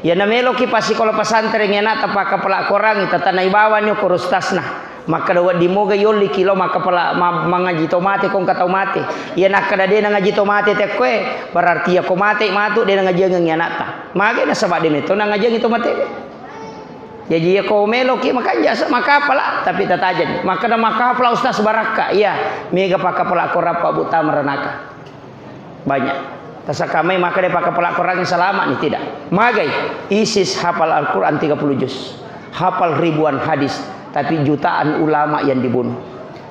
Ya namelo ki pasi kalau pesantren yana tapaka pelak korang tatanai bawanyo kurustasna. Maka dawat dimoga yoli kilo maka pala mangaji tomate kong katau mate. Ya nakada de ngaji tomate te kue berarti ya ko mate matu de ngaji nganata. Mage na sabade meto ngaji tomate. Jadi ya ko melo ki maka jasa maka pala tapi tatajan. Maka na maka pala ustaz baraka. Iya, mega paka pala korapa buta merenaka. Banyak. Tasakamai maka dia pakai pelak orang yang selama nih tidak. Magai ISIS hafal Al-Quran 30 juz, hafal ribuan hadis, tapi jutaan ulama yang dibunuh.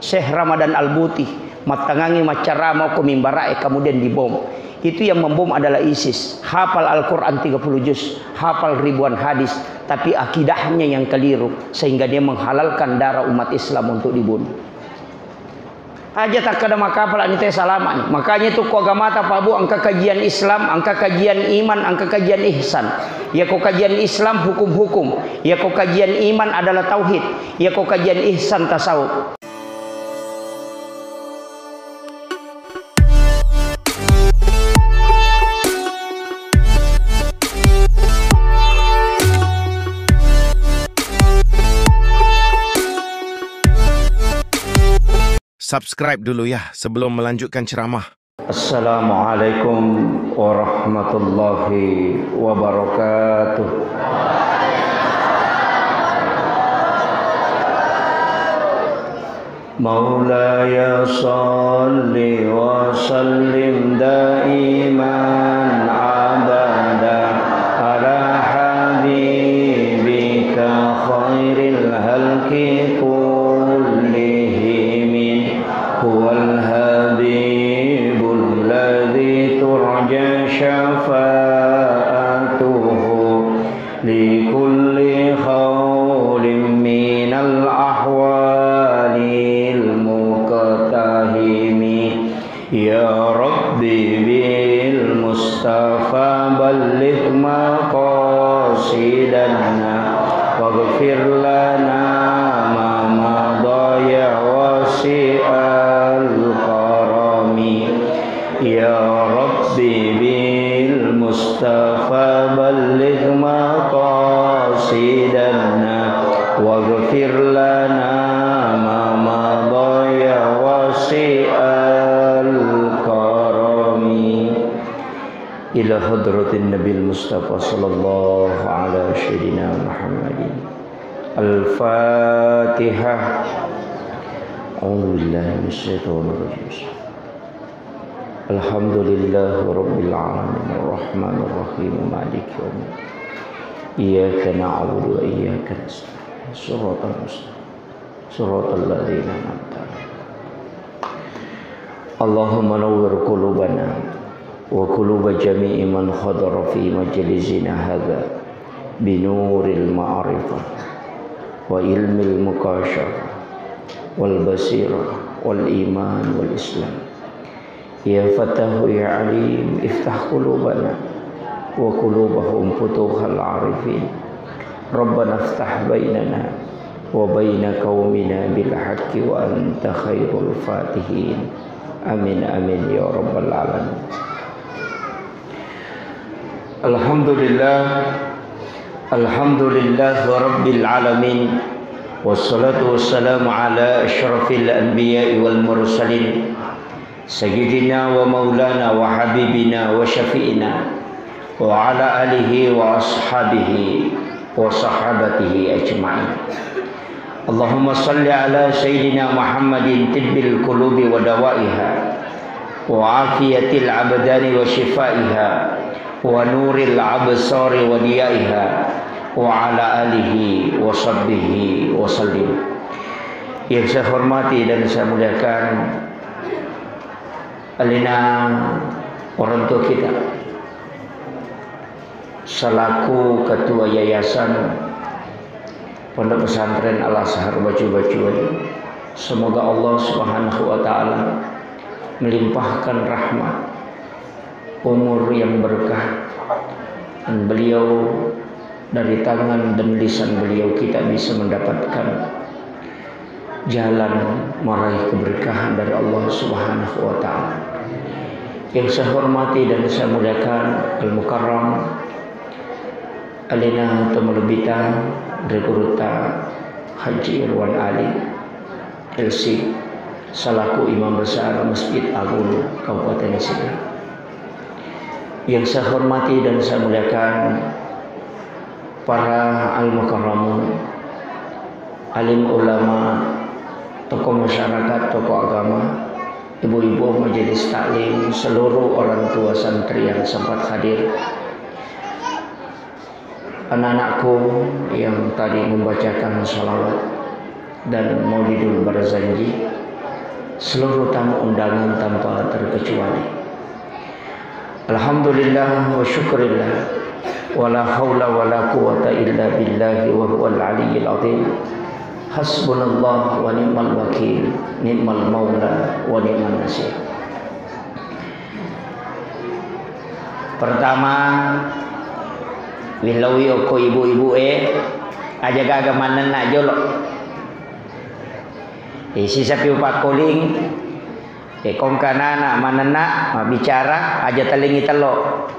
Syekh Ramadan Al-Buti matangangi macara mau ke mimbarai kemudian dibom. Itu yang membom adalah ISIS. Hafal Al-Quran 30 juz, hafal ribuan hadis, tapi akidahnya yang keliru sehingga dia menghalalkan darah umat Islam untuk dibunuh. Aja tak ada maka pala ni teh salama ni. Makanya tu ko agama ta pabu angka kajian Islam, angka kajian iman, angka kajian ihsan. Ya ko kajian Islam hukum-hukum, ya ko kajian iman adalah tauhid, ya ko kajian ihsan tasawuf. Subscribe dulu ya sebelum melanjutkan ceramah. Assalamualaikum warahmatullahi wabarakatuh. Maulaya salli wa sallim daiman abada ala habibika khairil halki syafa'atuhu likulli khawlim minal ahwalil muqtahimi ya rabbi bil mustafa balligh maqasidana waghfir lana ma madaya wasi'al karami ya rabbi Mustafa balligh maqasidana waghfir lana ma madaya wasi'al karami ila hadratin nabil Mustafa sallallahu ala sayyidina Muhammadin. Al-Fatihah. A'udzu billahi minasyaitonir rajim. Alhamdulillah rabbil alamin arrahmanir rahim maliki yaumiddin iyyaka na'budu wa iyyaka nasta'in shiratal mustaqim shiratal ladzina an'amta 'alaihim Allahumma nawwir qulubana wa quluba jami'i man hadara fi majlisina hadza binuril ma'rifah wa ilmil mukashafah wal basirah wal iman wal islam. Ya Fatahu ya Alim iftah qulubana wa qulubahum futuhal arifin Rabbana iftah bainana wa baina qaumina bil haqqi wa anta khairul fatihin amin amin ya rabbal alamin. Alhamdulillah rabbil alamin wassalatu wassalamu ala asyrafil anbiya'i wal mursalin Sayyidina wa maulana wa habibina wa syafi'ina wa ala alihi wa ashabihi wa sahabatihi ajma'in. Allahumma salli ala Sayyidina Muhammadin tibbil qulubi wa dawaiha wa afiyatil abdani wa shifaiha wa nuril absari wa diyaiha wa ala alihi wa sahbihi wa sallim. Yang saya hormati dan saya muliakan alina orang tua kita selaku ketua yayasan Pondok Pesantren Al-Azhar Bacu-Bacu. Semoga Allah Subhanahu wa taala melimpahkan rahmat, umur yang berkah, dan beliau dari tangan dan lisan beliau kita bisa mendapatkan jalan meraih keberkahan dari Allah Subhanahu wa taala. Yang saya hormati dan saya muliakan Al-Mukarram alina tumulubita Reguruta Haji Irwan Ali LC selaku Imam Besar Masjid Agung Kabupaten Sigi. Yang saya hormati dan saya muliakan para al-mukarramun, alim ulama, tokoh masyarakat, tokoh agama, ibu-ibu majelis taklim, seluruh orang tua santri yang sempat hadir, anak-anakku yang tadi membacakan salawat dan maulidul barzanji, seluruh tamu undangan tanpa terkecuali. Alhamdulillah wa syukurillah, wala haula wala quwata illa billahi wa huwal aliyyil azim. Hasbunallah wa ni'mal wakil, ni'mal maula wa ni'man nasir. Pertama, wilawi oko ibu-ibu aja gaga manen nak jolok. Sisa piu pak koling kong kanana manena bicara aja telingi telok.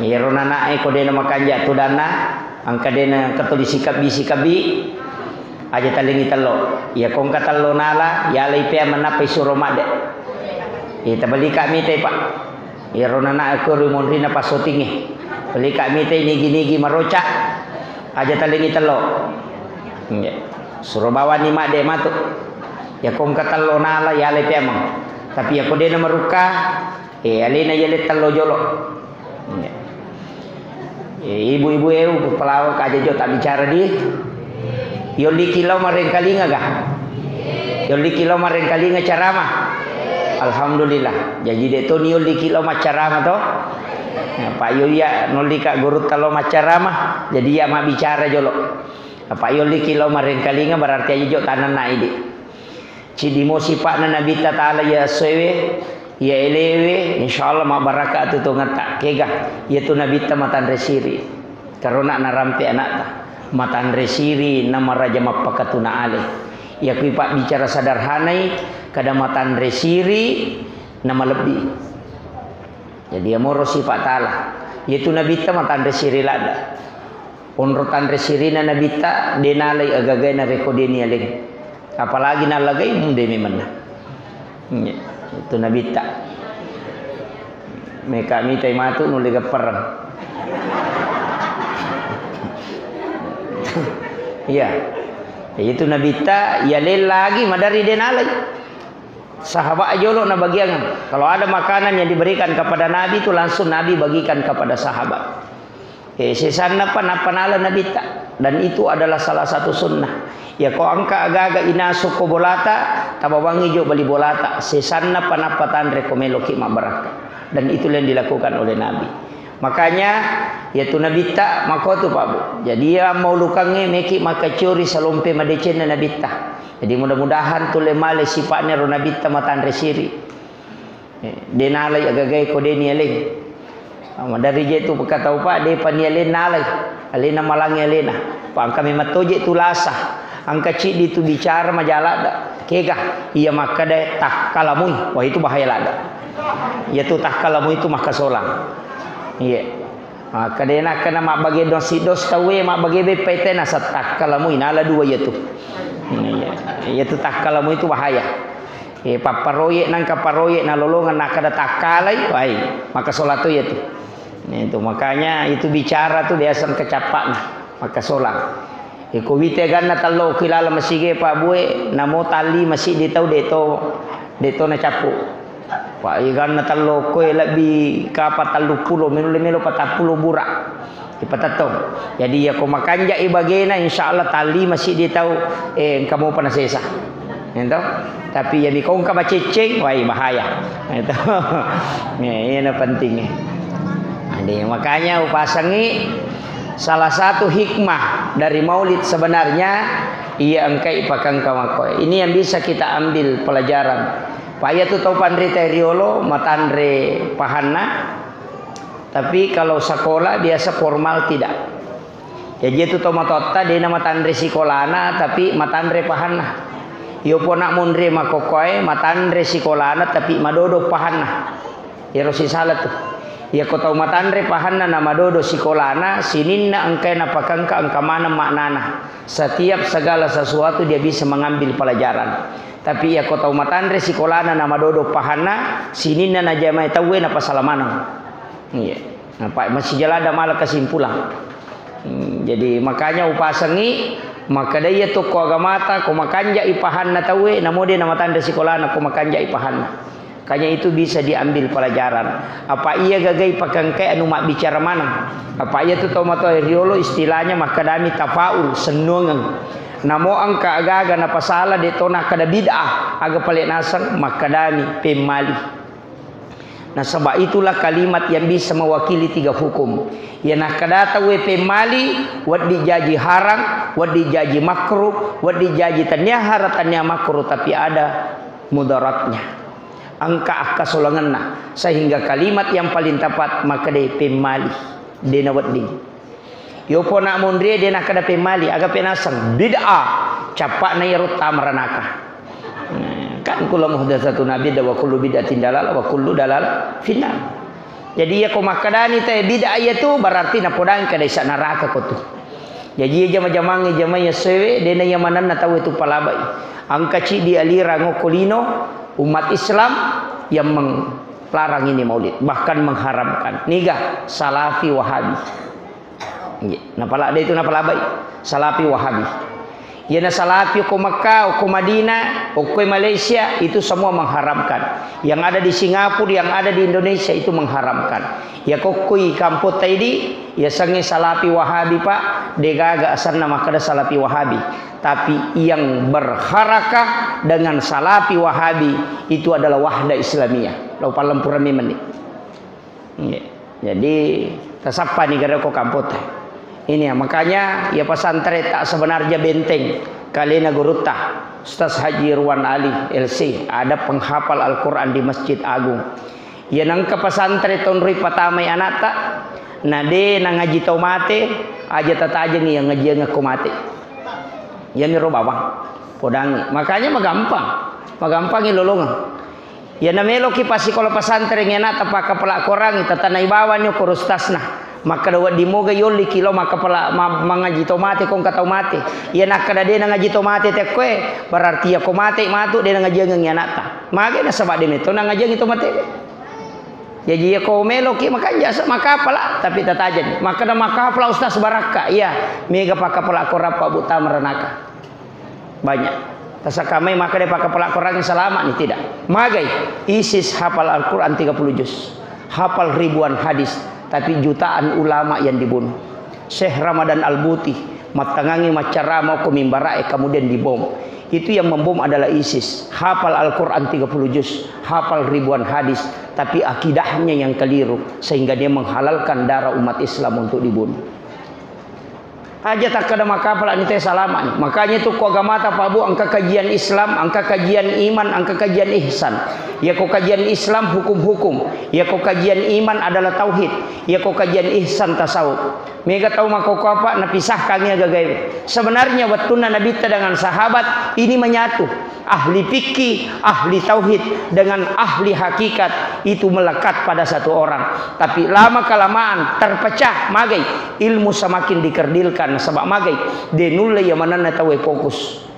Ya ronana kode nama kanja tu dana angka dena ketuli sikap bisikabi aja telingi telok. Ya kong katalo nala ya leipea menapai suromade. Ya tabali kami te pak. Ya ronana aku rumonrina pasotingi. Beli kami te nigi-nigi maroca aja telingi telok. Ya surobawa ni made matu. Ya kong katalo nala ya le piamang tapi ya kode na maruka alina ya le talo jolo. Ibu-ibu pelawak aja jo tak bicara di yoli kilo mareng kalinga gah yoli kilo mareng kalinga caramah. Alhamdulillah jadi deto ni yoli kilo macaramah to Pak Yoya noli kak gurut kalau macaramah jadi ya mak bicara jolo. Pak Yoli kilo mareng kalinga berarti aja jo tanan na ini cidimo sifat na Nabi Ta'ala ya sewe ya elewe insyaallah ma barakat tu ngata kega yaitu Nabi ta matan resiri karena narampe anak ta matan resiri nama raja mapakatuna ale ya kui pak bicara sadarhanai kada matan resiri nama lebih jadi amoro sifat Ta'ala yaitu Nabi ta matan resiri lada onrotan resiri na Nabi ta denalai agagai na rekodeni aleng apalagi nalagay demi mana itu Nabi tak mereka minta matu nuliga perang ya itu Nabi tak ya lagi madari denalai sahabat ajolo na bagian kalau ada makanan yang diberikan kepada Nabi itu langsung Nabi bagikan kepada sahabat sesana panala Nabi tak dan itu adalah salah satu sunnah. Ya kau angka agak-agak inasuk ko bolata tabawangi jo bali bolata sesanna panapatan rekomelo ki mabaraka dan itu yang dilakukan oleh Nabi. Makanya yaitu Nabi tak maka tu Pak Bu. Jadi ya mau lukange meki maka curi salompe madecen Nabi tak. Jadi mudah-mudahan tu lemale sifatnya ro Nabi tak matan resiri. Denalai agak-agak ko deni aleng. Dari je tu berkata Pak de panialen nalai alena malangi alena. Pak kami matoje tu lasah. Angka cik di tu bicara majalah dak kega iya maka deh tak kalamui wah itu bahaya lada ya tu tak kalamui itu maka solang iya maka deh nak kena mak bagi dos tawe mak bagi bpt nasa tak kalamui nala dua ya tu iya tu tak kalamui itu bahaya paparoyek nang kaparoyek na lolongan nak ada tak kalai wah maka solat tu ya tu itu makanya itu bicara tu biasa kecapak nah maka solang ko wite ganna tallo kilala masige Pak Bue namo tali masih ditau deto na capu Pak ganna tallo ko labi kapa tallu pulo melo patapulo burak ipatato jadi ya ko makanja ibagena insyaallah tali masih ditau kamu panasesa ento tapi ya di kong ka maceceng wah bahaya itu ini pentingnya makanya upasangi salah satu hikmah dari maulid sebenarnya ia engkai pakang kamakoi. Ini yang bisa kita ambil pelajaran. Paya tu tau pandre teriolo matandre pahana. Tapi kalau sekolah biasa formal tidak. Ya tu tau matota dia nama matandre sikolana tapi matandre pahana. Yo pona mundre makokoi matandre sikolana tapi madodo pahana. Ya rosi salah tu. Ya ko tau matandre pahanna nama dodo sikolana sininna angkai napakangka angka mana maknana. Setiap segala sesuatu dia bisa mengambil pelajaran. Tapi ya ko tau matandre sikolana nama dodo pahanna sininna na jamai tawe na pasalamana. Iya. Nampak masih jalan ada malah kesimpulan. Jadi makanya upasangi maka dia tu ko agamata ko makanja ipahanna tawe namo dia nama tandre sikolana ko makanja ipahanna. Makanya itu bisa diambil pelajaran. Apa ia gagai pakangkai anu mak bicara mana? Apa ia tu tahu mato riolo istilahnya makadami tafaul senungang. Namo angka aga-aga na pasala detona kada bid'ah aga paling nasang makadami pemali. Nah sebab itulah kalimat yang bisa mewakili 3 hukum. Ya nak kadata we pemali wad dijaji haram, wad dijaji makruh, wad dijaji tanya haram tanya makruh tapi ada mudaratnya. Angka akka solanganna sehingga kalimat yang paling tepat maka dia pemali dena waddi yo pona mondre dena kada pemali aga penasang bid'ah capak na yarut tamranaka kan kula muhdatsatun nabi wa kullu bid'atin dalal wa kullu dalal finnar. Jadi ya ko makadani teh bid'ah itu berarti na podang kada isa neraka ko tu. Jadi ya jama-jamangi jamanya sewe dena yang mananna tahu itu palabai angka ci di alira ngokolino umat Islam yang melarang ini maulid bahkan mengharamkan niga salafi wahabi. Napala ada itu napala baik salafi wahabi. Ya na salafi ko Makkah, ko Madinah, ko Malaysia itu semua mengharamkan. Yang ada di Singapura, yang ada di Indonesia itu mengharamkan. Ya ko kui kamput tadi ya sange salafi wahabi pak degaga asarna makada salafi wahabi. Tapi yang berharakah dengan salafi wahabi itu adalah wahda islamiyah. Lau palam purami menit. Jadi tasapa nih gara ko kamput. Ini ya makanya ya pesantren tak sebenarnya benteng. Kalina gurutah Ustaz Haji Irwan Ali LC ada penghafal Al-Quran di Masjid Agung. Ya nangka pesantren tonri patamai anak tak. Nade nang ngaji tau mate aja tata aja nih yang ngaji ngaku mate. Ya miro bawang podangi. Makanya magampang ilolongan. Ya namelo ki pasi kalau pesantren enak tapaka pelak korang tatanai bawanyo kurus tasna. Maka dapat dimoga yoli kilo maka pala mengaji tomate kong katau mate. Ya nak kada dia ngaji tomate te kue berarti ya ko mate matu dia ngaji ngang yanata. Maka na sabak dia itu ngaji tomate. Jadi ya ko melo ki maka jasa maka pala tapi tatajan. Maka da maka pala ustaz baraka. Iya mega paka pala korap Pak Buta merenaka. Banyak. Tasakamai maka dia pakai pala korang yang selamat nih tidak. Magai ISIS hafal Al-Quran 30 juz. Hafal ribuan hadis. Tapi jutaan ulama yang dibunuh. Syekh Ramadan Al-Buti matangangi macara mau ke mimbara kemudian dibom. Itu yang membom adalah ISIS. Hafal Al-Quran 30 juz, hafal ribuan hadis, tapi akidahnya yang keliru sehingga dia menghalalkan darah umat Islam untuk dibunuh. Aja tak kada maka pala ni teh salaman. Makanya itu ko agama ta pabu angka kajian Islam, angka kajian iman, angka kajian ihsan. Ya ko kajian Islam hukum-hukum, ya ko kajian iman adalah tauhid, ya ko kajian ihsan tasawuf. Mega tahu maka ko apa napisahkannya gagai. Sebenarnya wattuna Nabi dengan sahabat ini menyatu. Ahli fikih, ahli tauhid dengan ahli hakikat itu melekat pada satu orang. Tapi lama kelamaan terpecah magai ilmu semakin dikerdilkan sebab magai denule yang mana tahu fokus.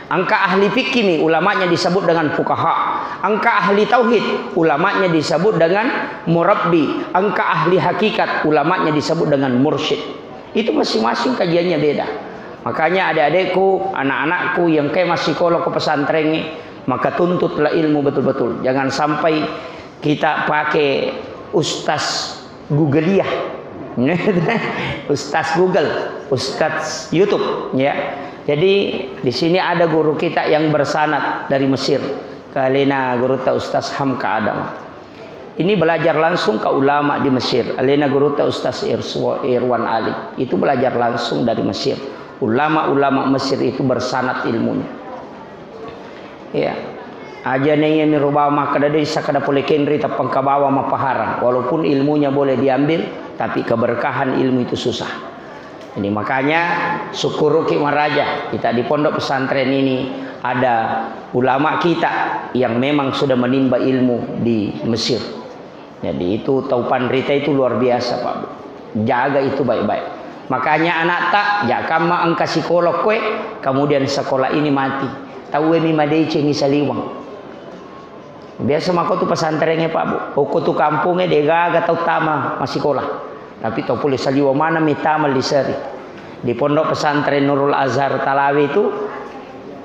Angka ahli fikih nih ulamanya disebut dengan fuqaha. Angka ahli tauhid ulamanya disebut dengan murabbi. Angka ahli hakikat ulamanya disebut dengan mursyid. Itu masing-masing kajiannya beda. Makanya adik-adikku, anak-anakku yang kayak masih psikolog ke pesantren ini, maka tuntutlah ilmu betul-betul. Jangan sampai kita pakai ustaz Googleyah. Ustaz Google, Ustaz YouTube, ya. Jadi di sini ada guru kita yang bersanad dari Mesir. Kalina guru ta Ustaz Hamka Adam. Ini belajar langsung ke ulama di Mesir. Alena guru ta Ustaz Irwan Ali. Itu belajar langsung dari Mesir. Ulama-ulama Mesir itu bersanad ilmunya. Ya. Aja nih yang merubah maka dari sakada boleh kendri tapang kabawa mapaharan. Walaupun ilmunya boleh diambil, tapi keberkahan ilmu itu susah. Ini makanya syukur ki maraja kita di pondok pesantren ini ada ulama kita yang memang sudah menimba ilmu di Mesir. Jadi itu taupan rita itu luar biasa Pak Bu. Jaga itu baik-baik. Makanya anak tak jakam ma angka psikolog kue, kemudian sekolah ini mati. Tahu emi madece ngisaliwang. Biasa mako tu pesantrennya Pak Bu. Oko tu kampungnya degaga tau tama masih sekolah. Tapi tau boleh saliwa mana mitama lisari. Di pondok pesantren Nurul Azhar Talawi itu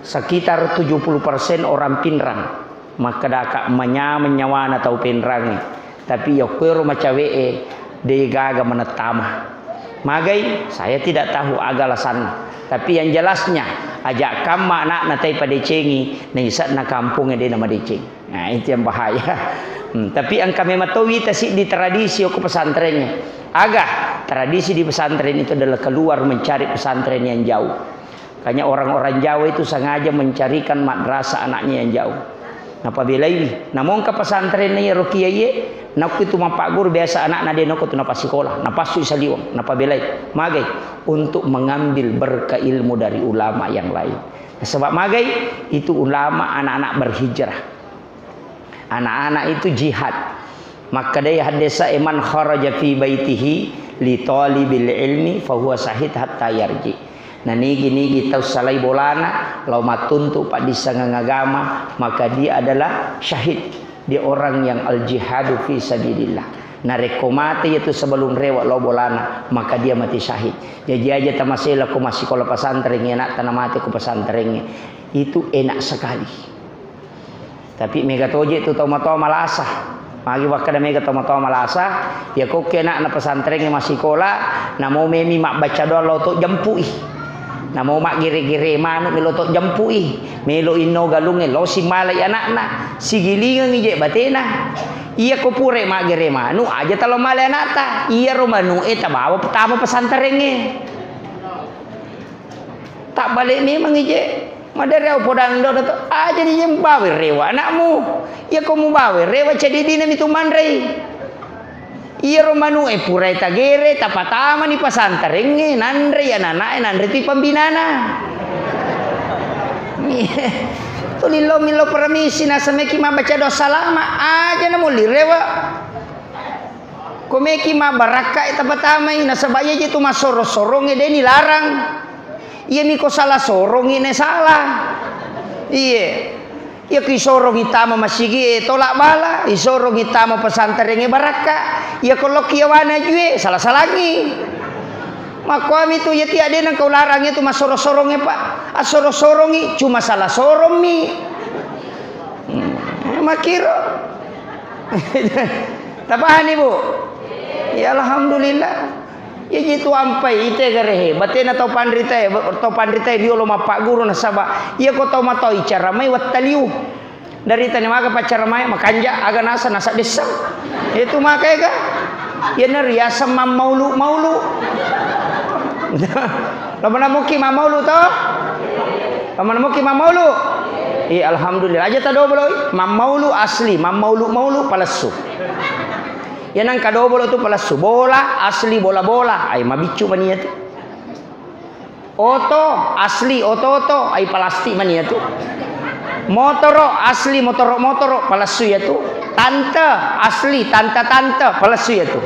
sekitar 70% orang pinrang. Maka daka menyawana tau pinrangnya. Tapi ya kuero macawee degaga menetama. Magai saya tidak tahu agalasan. Tapi yang jelasnya ajak kama anak natai pada cengi nisat na kampungnya dia nama deceng. Nah itu yang bahaya. Tapi ang kami matawi tasik di tradisi ke pesantrennya. Agak tradisi di pesantren itu adalah keluar mencari pesantren yang jauh. Makanya orang-orang Jawa itu sengaja mencarikan madrasah anaknya yang jauh. Apabila ini, namun ke pesantren ni rokia ye, nak itu mapak guru biasa anak nade nak itu napa sekolah, napa sui saliwang, napa belai, magai untuk mengambil berkah ilmu dari ulama yang lain. Sebab magai itu ulama anak-anak berhijrah, anak-anak itu jihad. Maka dia hadisa iman kharaja fi baitihi li talibil ilmi fahuwa sahid hatta yarji. Nah nigi tau salai bolana lau matuntu pak disanga ngagama maka dia adalah syahid, dia orang yang al jihadu fi sabilillah. Nah rekomate itu sebelum rewak lau bolana maka dia mati syahid. Jadi aja tamasela ku masih sekolah pesantren enak tanah mati ku pesantrennya itu enak sekali. Tapi mega toje itu tau malasa. Magi wakada mega tau malasa ya kok enak na pesantrennya masih sekolah na mau memi mak baca doa lau tok jempui. Nah mau mak gire-gire manuk melo tok jempui melo ino galunge lo si malai anak-anak si gilingan ije batena iya ko pure mak gire manu aja talo malai anak ta iya ro manu eta bawa pertama pesantrennya tak balik memang ije madare podang do aja ni bawa rewa anakmu iya ko mu bawa rewa jadi dina mitu mandrai. Iya romanu purai tagere tapatama ni pesantrennya nandre ya nandre ti pembinana. Tulilo milo permisi na sameki ma baca dosa lama aja na muli rewa. Komeki ma baraka tapatama ina sabaya itu ma sorong-sorongnya deni larang. Iya miko salah sorong ini salah. Iya. Ya kisorong itama masigi tolak bala, isorong itama pesantrennya baraka. Ya kalau kiawana jue salah lagi. Makwami tu ya tiada nang kau larang itu mas sorong-sorongnya Pak. Sorong-sorongi cuma salah sorong mi. Makiro. Tapahan Ibu. Ya alhamdulillah. Ya gitu ampai ite garehe batena tau pandrita dia lo mapak guru nasaba iya ko tau matau icara mai wattaliu dari tani maka pacar mai makanja aga nasa desa itu makai ka ya neriasa maulu lamana muki maulu to lamana muki maulu alhamdulillah aja tado beloi maulu asli maulu palasu. Ya nang kado bola tu palasu bola asli bola ai mabicu mania tu. Oto asli oto ai plastik mania tu. Motoro asli motoro palasu ya tu. Tante asli tante palasu ya tu.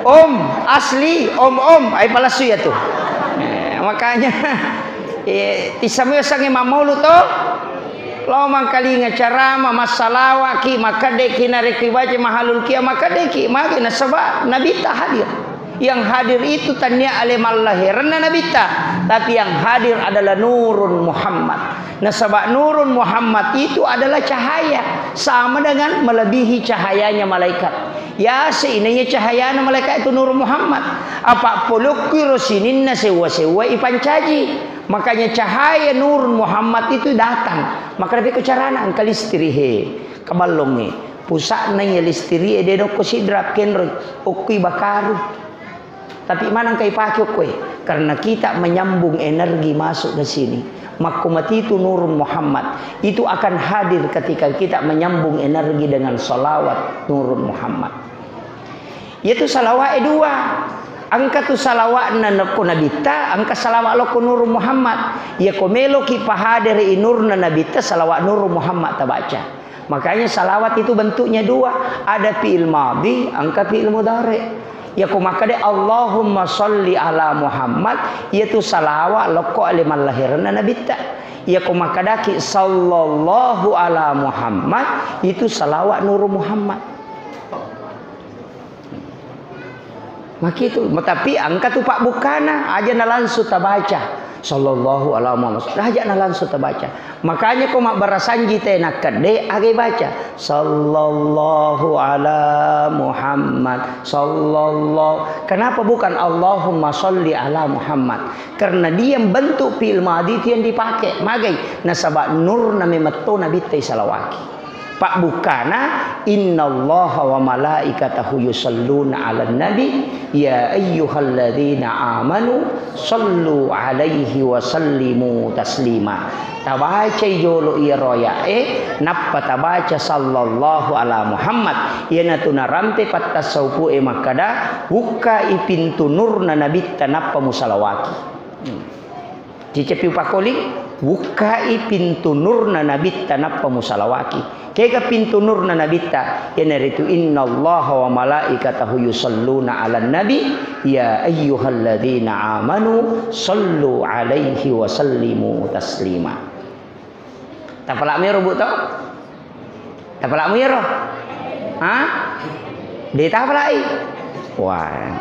Om asli om ai palasu ya tu. Makanya tisamu sange mamulu to lo mangkali ngacarama masalawa ki makadeki nareki baca mahalul kia makadeki makina sebab nabi ta hadir. Yang hadir itu tanya alim lahirna nabi ta, tapi yang hadir adalah nurun Muhammad. Nah sebab nurun Muhammad itu adalah cahaya sama dengan melebihi cahayanya malaikat. Ya seinanya cahayanya malaikat itu nurun Muhammad. Apa puluki rosininna sewa ipancaji. Makanya cahaya nur Muhammad itu datang. Maka lebih kecarana angka listrihe kabalonge pusak na ya listri ede no kosidrat kenro okui bakaru. Tapi mana kai pakai kue? Karena kita menyambung energi masuk ke sini. Makumati itu nurun Muhammad itu akan hadir ketika kita menyambung energi dengan salawat nurun Muhammad. Yaitu salawat dua. Angka tu salawat na ko nabita, angka salawat lo ko nur Muhammad. Ya ko melo ki pahader inur na nabita salawat nur Muhammad ta baca. Makanya salawat itu bentuknya dua, ada fi'il madhi, angka fi'il mudhari. Ya kumakade Allahumma sholli ala Muhammad, yaitu salawat loko aliman lahirna nabi ta. Ya kumakadaki sallallahu ala Muhammad, itu salawat nur Muhammad. Maka itu, tapi angka tu pak bukana aja na langsung tabaca sallallahu ala Muhammad, aja na langsung tabaca. Makanya kau mak barasanji teh nak kade age baca sallallahu ala Muhammad sallallahu. Kenapa bukan Allahumma sholli ala Muhammad? Karena dia bentuk fi'il madhi yang dipakai. Magai nasabak nur na memetto nabi teh salawaki. Pak bukana innallaha wa malaikatahu yusalluna 'alan nabi ya ayyuhalladzina amanu sallu 'alaihi wa sallimu taslima. Tabaca jolo iroya nappa tabaca sallallahu ala Muhammad yana tunarampe patta saupu makada buka pintu nurna nabi tanappa musalawaki. Cicepi pakoli bukai pintu nurna nabi tanappa musalawaki. Kega pintu nurna nabi ta yanaritu innallaha wa malaikatahu yusalluna 'alan nabi ya ayyuhalladzina amanu sallu 'alaihi wa sallimu taslima. Tapalak miro bu tau? Tapalak miro? Hah? Di tapalak? Wah.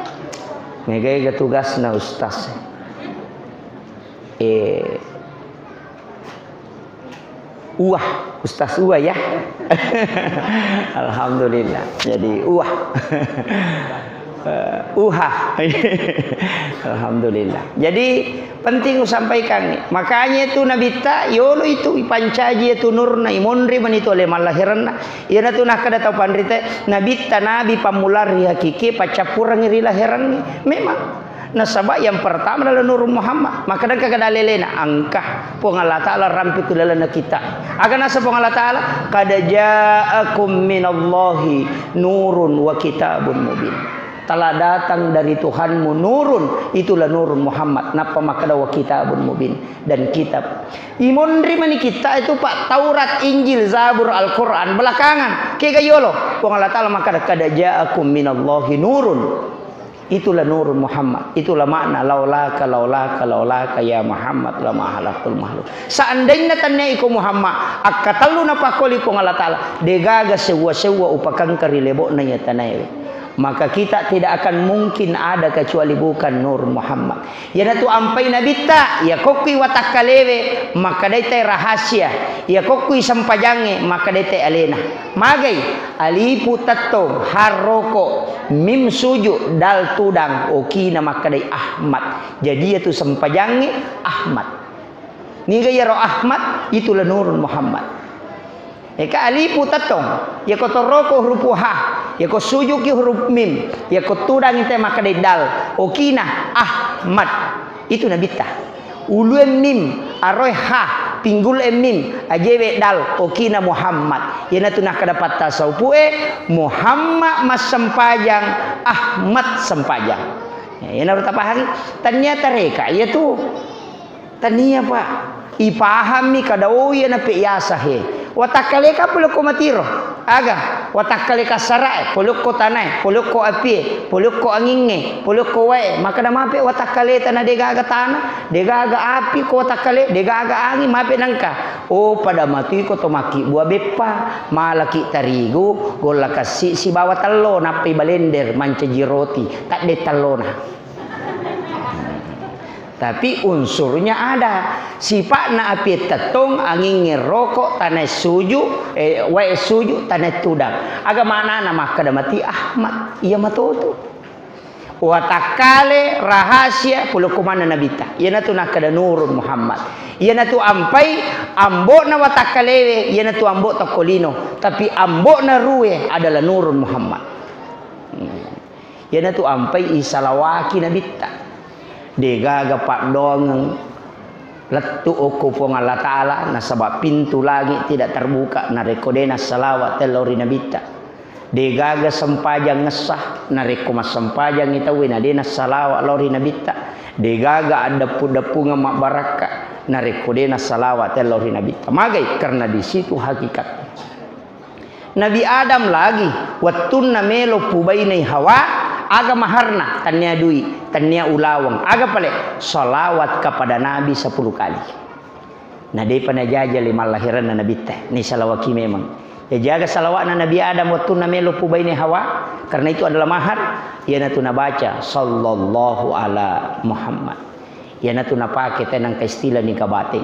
Ngege tugas na ustaz. Ustaz ya. Alhamdulillah. Jadi alhamdulillah. Jadi penting sampaikan. Makanya itu Nabi ta yolo itu pancaji itu nurna imondri man itu oleh malahiranna. Ira tu nak kada tau pandrite Nabi ta nabi pamulari hakiki pacapurang iri lahiran memang. Nasabak yang pertama adalah Nur Muhammad. Maka dan kagak lelena angkah pong Allah Ta'ala rampi ke dalam kita. Akan asa pong Allah Ta'ala kada ja'akum minallahi nurun wa kitabun mubin. Telah datang dari Tuhanmu nurun, itulah nurun Muhammad. Napa makada wa kitabun mubin dan kitab. Imondri mani kita itu Pak Taurat, Injil, Zabur, Al-Qur'an belakangan. Kega yolo pong Allah Ta'ala makada kada ja'akum minallahi nurun. Itulah nurun Muhammad. Itulah makna laulaka ya Muhammad lama halakul makhluk. Seandainya tanya iku Muhammad akatalu napakoli pong Allah Ta'ala degaga sewa upakang karilebo na ya tanay. Maka kita tidak akan mungkin ada kecuali bukan Nur Muhammad. Ya tu ampai nabi ta ya kokui watakalewe maka dai rahasia. Ya kokui sampajange maka dai alena. Magai alipu tatto harroko mim suju dal tudang okina maka dai Ahmad. Jadi itu sampajange Ahmad. Ni gaya ro Ahmad itulah Nur Muhammad. Eka alipu tatong ya kotoroko huruf ha ya ko sujuki huruf mim ya ko tudang ite maka dal okina Ahmad itu nabi ta ulu mim aroy ha pinggul mim ajewe dal okina Muhammad ya natuna kadapat tasawuf Muhammad mas sempajang Ahmad sempajang ya naru tapahari ternyata reka ya tu tania Pak ipahami kada ya na piyasa he watakaleka puluk ko matiro aga watakaleka sarai puluk ko tanay puluk ko api puluk ko anginge puluk ko wae maka na mape watakaleta na degaga tanah degaga api ko watakale degaga angin mape nangka pada mati ko tomaki buah bepa malaki tarigu gola kasi si bawa talo napi balender mancaji roti tak de talona. Tapi unsurnya ada. Sifatna api tetong angin ngerokok tanah suju wae suju tanah tudang. Agama mana nama kada mati Ahmad. Iya matoto. Watakale rahasia pulukumana nabita. Iya natu nak kada nurun Muhammad. Iya natu ampai ambok na watakale. Iya natu ambok takolino. Tapi ambok na ruwe adalah nurun Muhammad. Iya natu ampai isalawaki nabita. Degaga pak dong letu oku pong Allah Ta'ala nasabab pintu langit tidak terbuka narekodena salawat telori nabita degaga sempajang ngesah nareko mas sempajang itawi nadena salawat lori nabita degaga ada pudapu ngamak baraka narekodena salawat telori nabita magai karena di situ hakikatnya Nabi Adam lagi wattunna melo pubainai Hawa aga maharna tanya dui tanya ulawang aga pale salawat kepada Nabi 10 kali. Nah dia pernah jajal lima lahiran Nabi teh ni salawaki memang ya jaga salawat Nabi Adam wattunna melo pubainai Hawa karena itu adalah mahar ya natuna baca sallallahu ala Muhammad ya natuna pakai tenang ke istilah ni kabate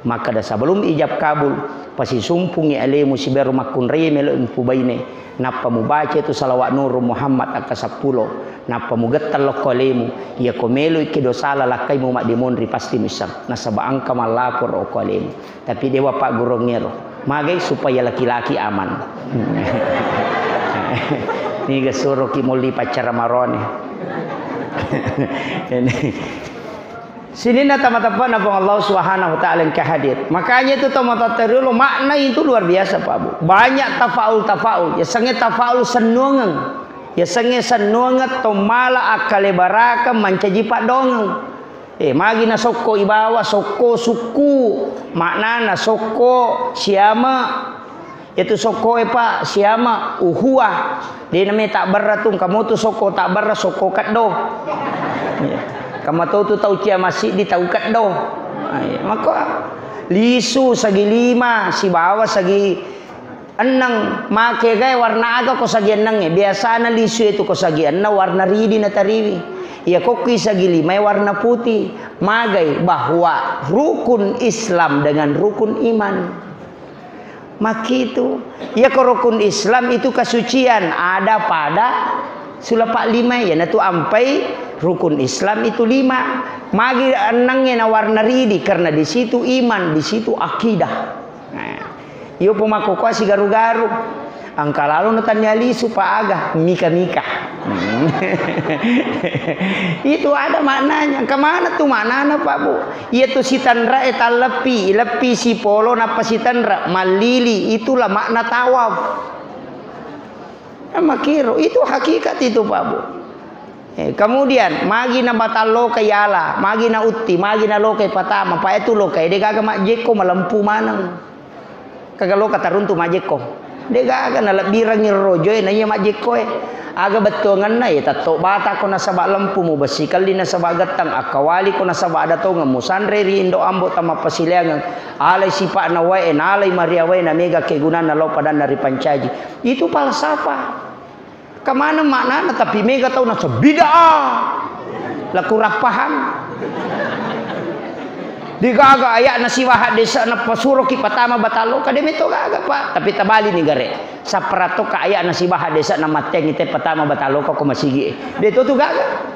maka dah sebelum ijab kabul pasti sumpungi alemu si beru makun remelo pubaine napa mu baca itu salawat nur Muhammad aka 10 napa mu getal lo kolemu ya komelo iki dosala lakai mu mak dimonri pasti misal nasaba angka malapor o kolemu tapi dewa pak gurongero magai supaya laki-laki aman ni gasuro ki muli pacara marone sini na tamat-tamat napa Allah Subhanahu wa taala yang hadir. Makanya itu tamat dulu makna itu luar biasa Pak Bu. Banyak tafaul. Ya sange tafaul senungang. Ya sange senungat to mala akale baraka mancaji pak dongeng. Magi na soko ibawa soko suku. Makna na soko siama. Itu soko Pak siama uhuah. Dia namanya tak beratung kamu tu soko tak berat soko kaddo. Kamu tahu cia masih di tahu kat do. Maka lisu sagi 5 si bawa sagi 6 make gay warna aga ko sagi 6 biasa na lisu itu ko sagi 6 warna ridi na tariwi. Ya koki sagi 5 warna putih. Magai bahwa rukun Islam dengan rukun iman. Makitu ya ko rukun Islam itu kesucian ada pada sulapak 5 ya natu ampai rukun Islam itu 5 magi enangnya na warna ridi karena di situ iman di situ akidah. Iyo pemaku si garu-garu angka lalu natanya lisu pak aga mika-mika. Itu ada maknanya kemana tuh maknanya Pak Bu iya tuh si tanra eta lepi si polo napa si tanra malili itulah makna tawaf. Makiro itu hakikat itu Pak Bu. Kemudian magi na batalo kayala, magi na utti, magi na lokay patama, pa itu lokay de gaga majeko malampu manang. Kagalo kataruntu majeko. De gaga na labirang ni rojo na iya majeko Aga betongan na tato bata ko na saba lampu mo basikal di na saba gatang akawali ko na saba dato nga musanre rindo ambo tama pasilangan alay sipa na way alay Maria way na mega kegunan na law padan na ripancaji. Itu palsafa. Kemana makna tapi mega tahu nasa bid'ah laku paham digaga ayak nasi wahad desa na pasuro ki patama batalo kademe to gaga Pak tapi tabali ni gare sa prato ka ayak nasi wahad desa na mateng ite patama batalo ko masigi de to gaga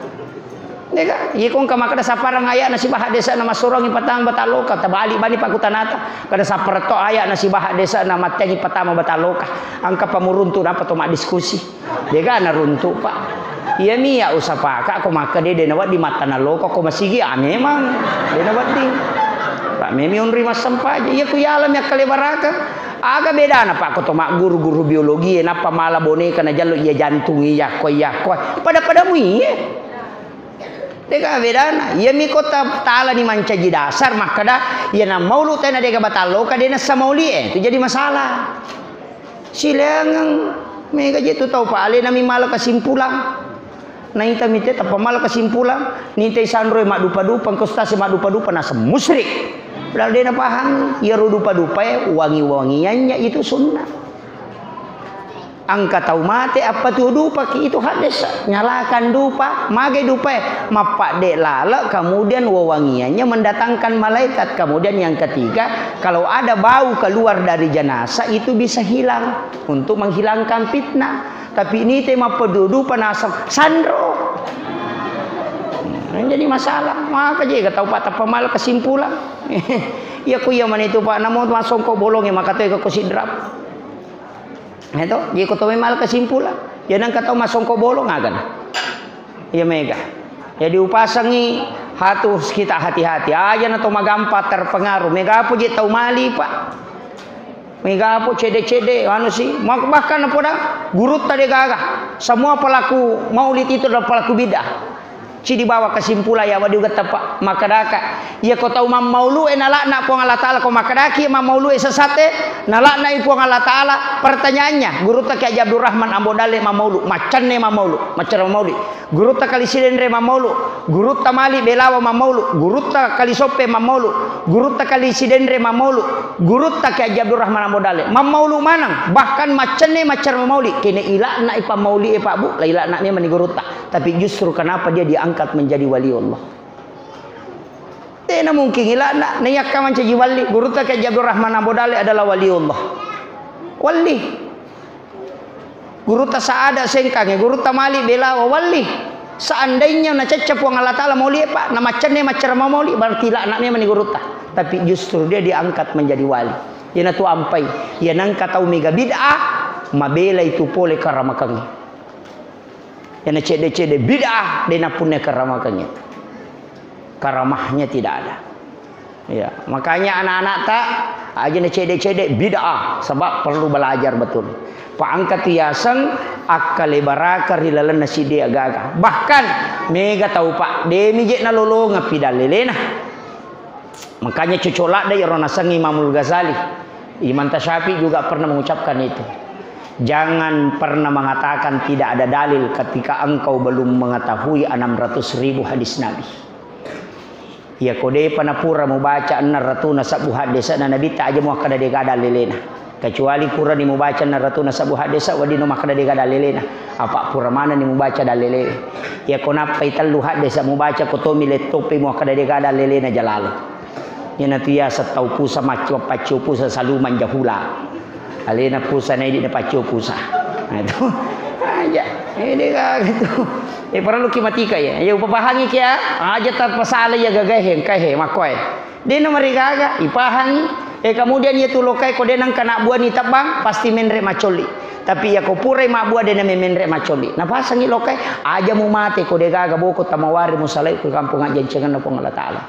nega yikong kamakada sa parang ayak nasi wahad desa na masurong patama batalo ka tabali bani pakutanata kada sa prato ayak nasi wahad desa na mateng patama batalo ka angka pamuruntu dapat to mak diskusi dega na runtu Pak iya miya usapaka ako makade de nawat di mata na loko ko masigi memang de nawat di Pak memi unri masampaja iya ku yalam ya kalebaraka aga beda na Pak ko to mak guru-guru biologi napa mala boneka na jallo iya jantung iya ko pada mu iya dega beda na iya mi kota tala ni mancaji dasar makada iya na maulu tena dega batalo ka de na sa mauli itu jadi masalah silangang mega jitu tau Pak ale nami mala kesimpulan na ita mite tapa mala kesimpulan ninte sandro mak dupa-dupa kostase mak dupa-dupa nasa musyrik padahal dia na paham ya dupa-dupa wangi-wangiannya itu sunnah angka tau mate apa tuh dupa ki itu hadis nyalakan dupa mage dupa mapak dek lala kemudian wawangiannya mendatangkan malaikat kemudian yang ketiga kalau ada bau keluar dari jenazah itu bisa hilang untuk menghilangkan fitnah tapi ini tema pedudupan asam sandro jadi masalah maka jadi tahu Pak tapamal kesimpulan ya ku ya man itu Pak namun masuk kok bolong ya maka tuh ke sidrap itu jadi kau tahu mal kesimpulan ya nang kata masuk kok bolong agan ya mega jadi upasangi hatu kita hati-hati aja na to magampa terpengaruh mega apa je tahu mali Pak mega apa cede-cede anu sih bahkan apa dah guru tadi gagah semua pelaku maulid itu adalah pelaku bidah Ci dibawa kesimpulan ya wadi ugat tepak makadaka. Ya kau tahu mam maulu nalakna puang Allah Taala kau makadaki mam maulu sesate nalakna puang Allah Taala. Pertanyaannya, guru tak Haji Abdul Rahman Ambodale mam maulu, macanne mam maulu, macan mam mauli. Guru tak kali silendre mam maulu, guru tak mali belawa mam maulu, guru tak kali sope mam maulu, guru tak kali silendre mam maulu, guru tak Haji Abdul Rahman Ambodale mam maulu manang, bahkan macanne macan mam mauli. Kene ilakna ipa mauli Pak Bu, la ilakna memang guru tak. Tapi justru kenapa dia diangkat menjadi wali Allah? Tidak mungkin ilana nayakka menjadi wali. Guru tak Haji Abdul Rahman Ambodale adalah wali Allah. Wali. Guru tak saada sengkangnya, guru tak mali bela wali. Seandainya na cecap wang Allah Taala mauli Pak, na macanne macar mauli berarti ilakna memang guru tak. Tapi justru dia diangkat menjadi wali. Yana tu ampai, yana kata mega bid'ah, mabela itu pole karamakannya. Yang cede-cede bid'ah dena punya karamakannya. Karamahnya tidak ada. Ya, makanya anak-anak tak aja cede-cede bid'ah sebab perlu belajar betul. Pak angkat yasan akale baraka rilalan nasi dia gaga. Bahkan mega tahu Pak demi je na lolo ngapi dalelena. Makanya cocolak dari orang nasang Imamul Ghazali. Imam Tasyafi juga pernah mengucapkan itu. Jangan pernah mengatakan tidak ada dalil ketika engkau belum mengetahui 600.000 hadis Nabi. Ya kode panapura mau baca 600 sabu hadis na Nabi tak aja mau kada degada lelena. Kecuali pura ni mau baca 600 sabu hadis wadi no makada degada lelena. Apa pura mana ni mau baca dalele. Ya konapa italu hadis mau baca kotomi letope mau kada degada lelena jalala. Ya natia satau pusa macu pacu pusa saluman jahula. Alena pusa na di pacu pusa. Nah itu aja. Ini gitu. Perlu kimatika ya. Ya upapahangi kia aja terpesala ya gagaheng kahe makoy. Dino marigaga ipahangi. Kemudian ya tulokai ko denang kana buah ni tabang pasti menre macoli. Tapi ya ko pure ma buah dena menre macoli. Nah pasangi lokai aja mu mate ko degaga boko tamawari musalai ko kampung aja cengan na Allah Taala.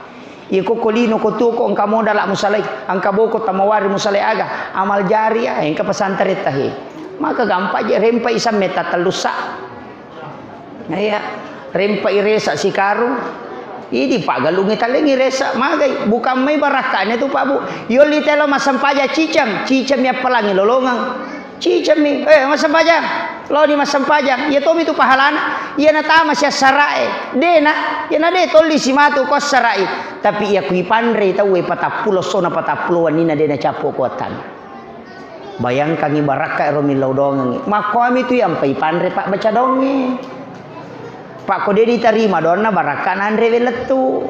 Iko kolino ko tuko angka modal musalai angka boko tamawari musalai aga amal jariah engka pesantren tahi maka gampang je rempa isam meta telusa ya rempa iresa si karung ini Pak galungi talengi resa magai bukan mai barakane tu Pak Bu yoli telo masampaja cicam ya pelangi lolongang cicam mi masampaja lo di masampajang ya tomi tu pahalana ya nata masya sarai dena ya nade toli simatu kos sarai tapi ya kui pandre tahu patapulo sona patapulo wanina dena capo kuatan bayangkan ibaraka romil laudongang makoami tu yang pai pandre Pak baca donge Pak kode diterima donna baraka nandre veletu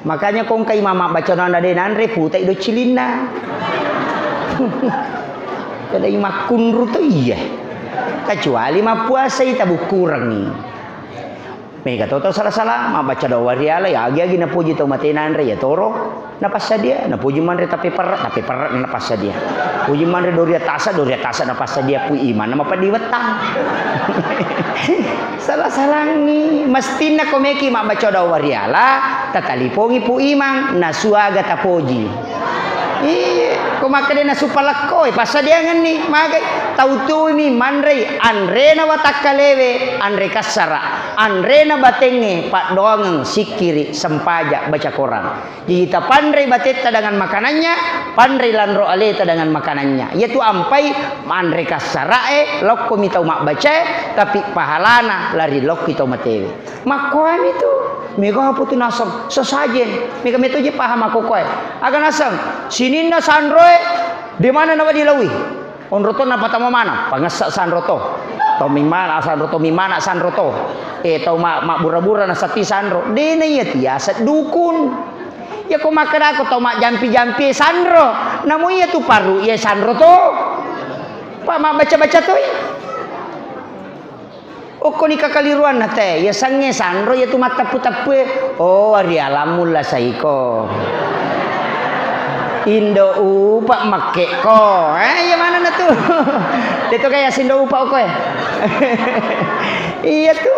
makanya kong kai mama baca nanda dena andre putai do cilina kada imakun ruto iya kecuali ma puasa ita kurang nih. Mega toto salah-salah ma baca doa riala ya agi na puji to matenan re ya toro na passa dia na puji manre tapi perat na passa dia. Puji manre doria tasa na passa dia pu iman nama padi wetang. Salah-salah nih mestina komeki ma baca doa riala tatalipongi pu imang na suaga tapoji. Iya, kau makan dia supalakoi, pasal dia ngeni, magai tahu tu mi mandre, andre na watakalewe, andre kasara, andre na batenge, pak doang sikiri sempaja baca Quran. Jika pandai bateta dengan makanannya, pandai landro aleta dengan makanannya. Yaitu ampai mandre kasara lok komi tau mak baca, tapi pahalana lari lok kita matewe. Makoan itu. Mega apa tu nasang sesajen mega meto je paham aku koe aga nasang sininna sanroe di mana nawa dilawi onroto na patama mana pangasak sanroto to mimana sanroto mimana sanroto tau mak bura-bura na sati sanro dene ya tiasa dukun ya ko makara aku tau mak jampi-jampi sanro namo ya tu paru ya sanro to pak mak baca-baca tu oh koni kakaliruan na teh ya sange sanro ya tu mata putapu oh ari alamul la saiko indo upa make ko ya mana na tu itu kayak sindo upa ko iya tu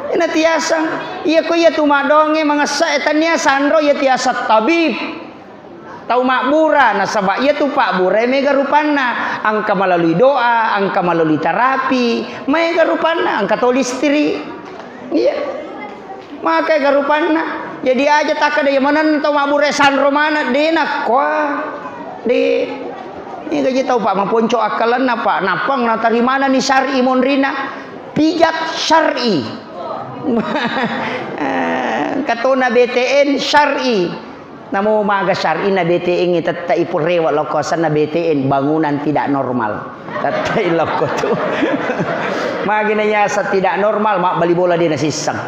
ina tiasa iya ko ya tu madonge mangasa etania sanro ya tiasa tabib tahu makbura nasabak ya tu Pak Bura mega rupana angka melalui doa angka melalui terapi mega rupana angka tolistri iya Maka garupanna. Jadi aja tak ada yang mana tau maburesan romana dena kwa di ini gaji tahu pak maponco akalan apa napang natari mana nih syar'i monrina pijat syar'i katona BTN syar'i namo maga syar'i na BTN tetap ipur rewa lokosan na BTN bangunan tidak normal tetap iloko tu maginanya sa tidak normal mak bali bola dia nasisang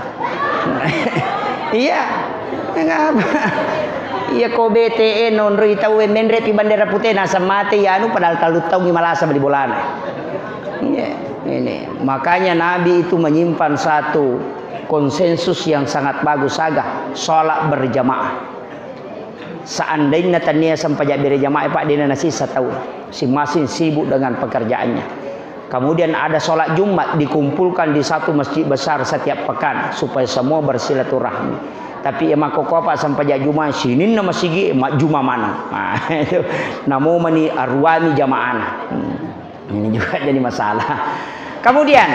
iya ngapa iya ko BTN non rita we menre pi bandera putih nasa mate ya anu padahal talutau gimalasa bali bolana iya ini makanya Nabi itu menyimpan satu konsensus yang sangat bagus agak sholat berjamaah seandainya tania sampai berjamaah pak dina nasi setahun si masing sibuk dengan pekerjaannya. Kemudian ada sholat Jumat dikumpulkan di satu masjid besar setiap pekan supaya semua bersilaturahmi. Tapi emak koko pak sampai Jumat sini nama sigi emak Juma mana? Nah, itu namo mani arwani jamaah. Ini juga jadi masalah. Kemudian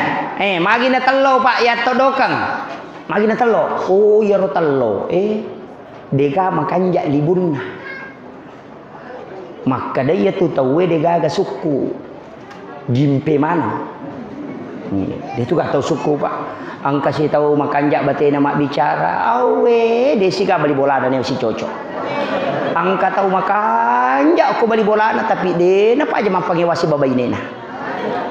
magina tello pak ya todokang. Magina tello. Oh ya ro tello. Dega makanja liburna. Maka dia tu tahu dega ga suku. Jimpe mana? Dia tu gak tahu suku pak. Ang kasih tahu makanjak batin nama bicara. Awe, desi gak beli bola dan si cocok. Ang tahu makanjak aku beli bola tapi dia napa aja mampangewasi baba ini nah.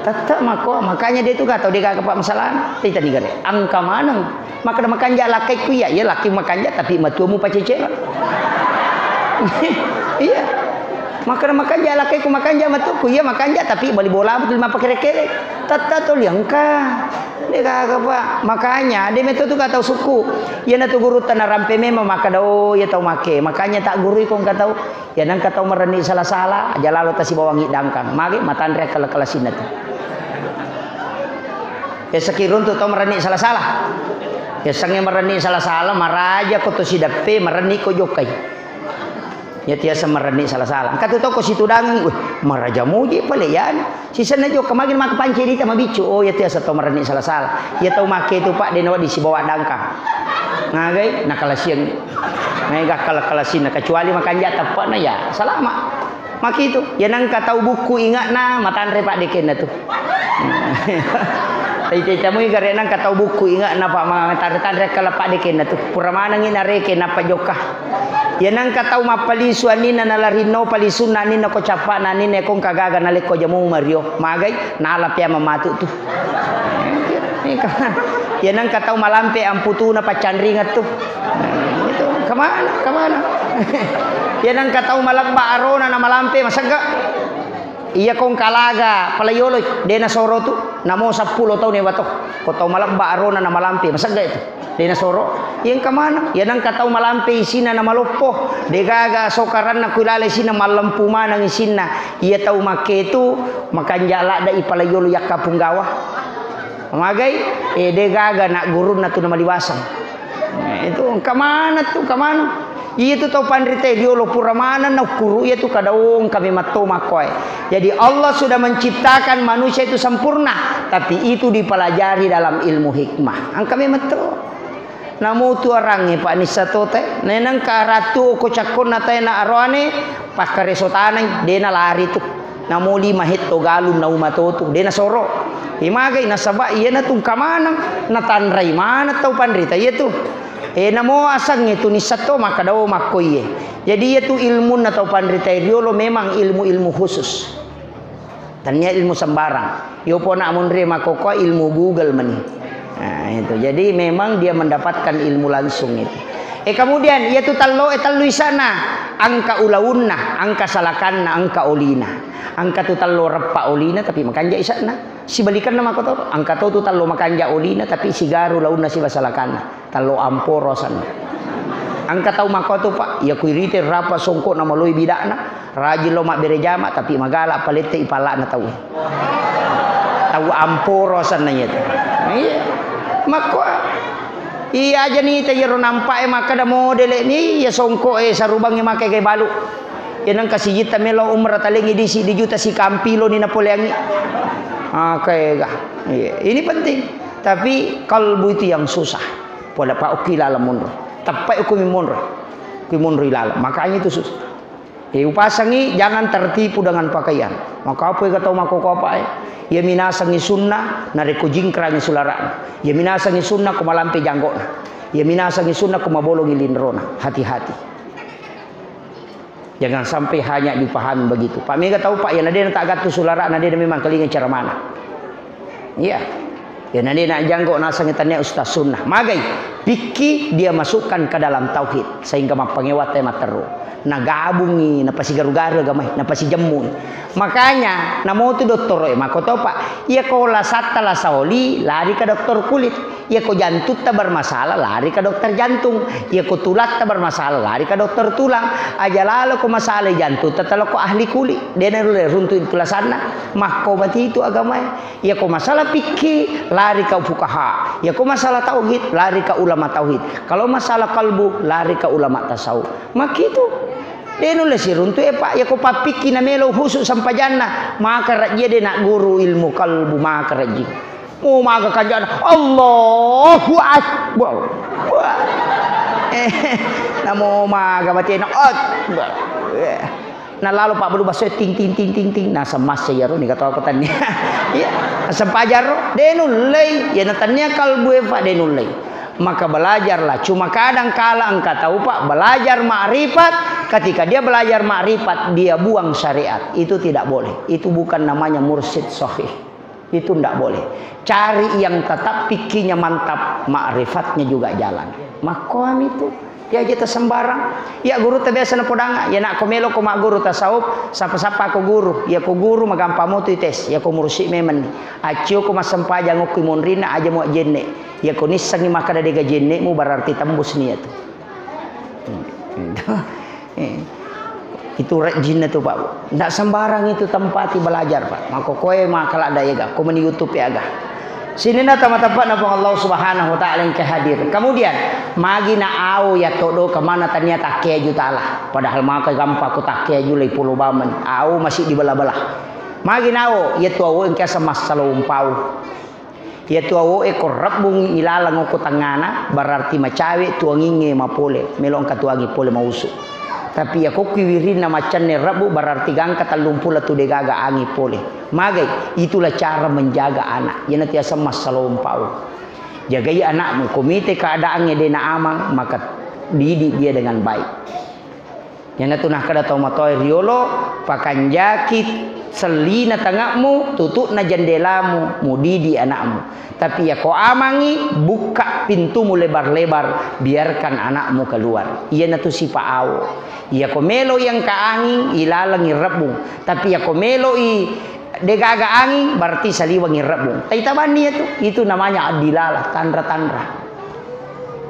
Tetap mako makanya dia tu gak tahu dia gak kepak masalah. Tidak nih gare. Angka mana? Maka makanjak laki ku ya laki makanjak tapi matumu paceceran. Iya. Makan jala ku makan jam tu ku ya makan jam tapi beli bola betul mapa kere-kere tata tu liangka dia kagak pak makanya dia metu tu tahu suku ya na tu guru tanah rampe memang maka do ya tahu make makanya tak guru kong tahu ya nang tahu mereni salah-salah aja lalu tasi bawangi dangkang mage matan rek kala-kalasin tu ya sekirun tu tahu mereni salah-salah ya sange mereni salah-salah maraja ko tu sidape mereni ko jokai ya tiasa mereni salah-salah. Kata toko situ dangang, maraja muji paleyan. Sisa na jo kamagin mak panci dita mabicu. Oh ya tiasa to mereni salah-salah. Ya tau make itu pak denawa di sibawa dangkang. Ngagai nakalasian. Ngai kala-kalasin kecuali makan jatah pak na ya salama. Mak itu. Ya nang katau buku ingat na matanre pak deken na tu. Tamu igare nang katau buku ingat na pak mangatare kala pak deken na tu. Puramana nginareke na pajokah. Ya nang katau mapalisu anina nalarino palisun nanina ko capa nanina kong kagaga naleko jamu mario magai nalap ya mamatu tu. Ya nang katau malampe amputu na pacandringat tu. Itu kemana? Ya nang katau malamba arona na malampe masaga. Iya kong kalaga palayolo dena soro tu namo 10 tahun ya batok. Ko tau malamba arona na malampe masaga itu. Dena soro yang kemana? Ya nang katau malampe isina na malopo degaga sokaran na kulale sina malampu mana ngisina ia tau make itu makan jala da ipalayolo yakka punggawa magai degaga nak gurun na tu na maliwasan itu kemana itu tau pandrite diolo puramana na kuru itu kadaung kami matto makoy. Jadi Allah sudah menciptakan manusia itu sempurna tapi itu dipelajari dalam ilmu hikmah ang kami matto. Namu tu orangnya pak nisatote nenang karatu ko cakon na tayo na arwane pakaresotanay dena lari tu namu 5 hito galum na umatoto dena soro imagay nasaba iya na tung kamanang natanray mana tau pandrita iya tu namo asang itu nisato maka daw makoy jadi itu ilmu na tau pandrita diolo memang ilmu khusus tanya ilmu sembarang yo po na amun re makoko ilmu Google mani. Nah, itu. Jadi memang dia mendapatkan ilmu langsung itu. Kemudian yaitu tallo sana angka ulaunna, angka salakanna, angka olina. Angka tu tallo rappa olina tapi makanja isana. Si balikan nama kotor. Angka tu tallo makanja olina tapi si garu launna si basalakanna. Tallo amporo sana. Angka tau makoto pak ya kuirite rapa songko nama loy bidana. Rajin lo mak berejama tapi magala palete ipala na tahu. Tahu amporo sana itu. Iya. Mako iya aja nih tayo nampak maka da model ni ya songko sarubang yang makai kay balu yan ang kasijita melo umra talingi di juta si kampilo ni Napoleon kaya ini penting tapi kalbu itu yang susah pada pak ukilala munro tepai ukumi munro ilala. Makanya itu upasangi jangan tertipu dengan pakaian. Maka apa yang kata mako apa ya minasangi sunnah nareko jingkrangi sularana. Ya minasangi sunnah kumalampe janggona. Ya minasangi sunnah kumabolongi lindrona. Hati-hati. Jangan sampai hanya dipahami begitu. Pak Mega tahu Pak ya nadena tak gatu sulara nadena memang kelingan cara mana. Iya. Ya nadena janggo nasang tanya ustaz sunnah. Magai piki dia masukkan ke dalam tauhid sehingga mapangewat tema teru. Nagabungi napasi garu-garu gamay napasi jamun. Makanya namo tu doktor mako to Pak. Iya ko la satta la saoli lari ke dokter kulit. Iya ko jantung ta bermasalah lari ke dokter jantung. Iya ko tulang ta bermasalah lari ke dokter tulang. Aja lalu ko masalah jantung tatalo ko ahli kulit. Dena rule runtuin tulasana. Mako mati itu agama. Iya ko masalah pikir lari ke fuqaha. Iya ko masalah tauhid lari ke ulama tauhid. Kalau masalah kalbu lari ke ulama tasawuf. Makitu. Denu le siruntu Pak ya ko papiki na melo husu sampajana maka raja de nak guru ilmu kalbu maka raji maka kanjana Allahu akbar namo maga mati na na lalu Pak berubah ting na semas ya ro ni kata apa tanya ya sampajaro denu le ya natanya kalbu Pak denu le. Maka belajarlah. Cuma kadang kala engkau tahu Pak, belajar makrifat. Ketika dia belajar makrifat, dia buang syariat. Itu tidak boleh. Itu bukan namanya mursyid sahih. Itu tidak boleh. Cari yang tetap pikirnya mantap, makrifatnya juga jalan. Makoam itu dia aja tersembarang. Ya guru terbiasa na podanga. Ya nak komelo ko mak guru tasawuf, sapa-sapa ko guru. Ya ko guru magampamo tu tes. Ya ko mursyid memen. Acio ko masampaja ngok monrina aja mo jenne. Ya ko nisang ni maka dari jenne mu berarti tembus niat. Itu rajin itu Pak. Ndak sembarang itu tempat belajar Pak. Maka kowe makala ada ya ko meni YouTube ya agak. Sini na tempat na Allah Subhanahu wa taala yang kehadir. Kemudian magi na au ya todo kemana tanya takia jutala. Padahal maka gampang ku takia julai puluh bamen. Au masih di belah-belah. Magi na au ya tuawo engke sama salumpau. Ya tuawo ekor rabung ilalang ko tangana berarti macawe tuanginge mapole. Melong katuangi pole mausu. Tapi ya kok kiwirin na macanne rabu berarti gangka talumpula tu degaga angi pole. Magai itulah cara menjaga anak. Ya nanti asa masalompau. Jagai anakmu komite keadaannya dena amang maka didik dia dengan baik. Ya nanti nah kada tau matoi riolo pakanjakit selina tangakmu tutup na jendelamu mudidi anakmu. Tapi ya kau amangi buka pintumu lebar-lebar biarkan anakmu keluar. Iya natu si paau. Iya kau melo yang kaangin ilalangi rebung. Tapi ya kau melo i degaga angin berarti saliwangi rebung. Taitaban dia itu namanya adilalah tandra-tandra.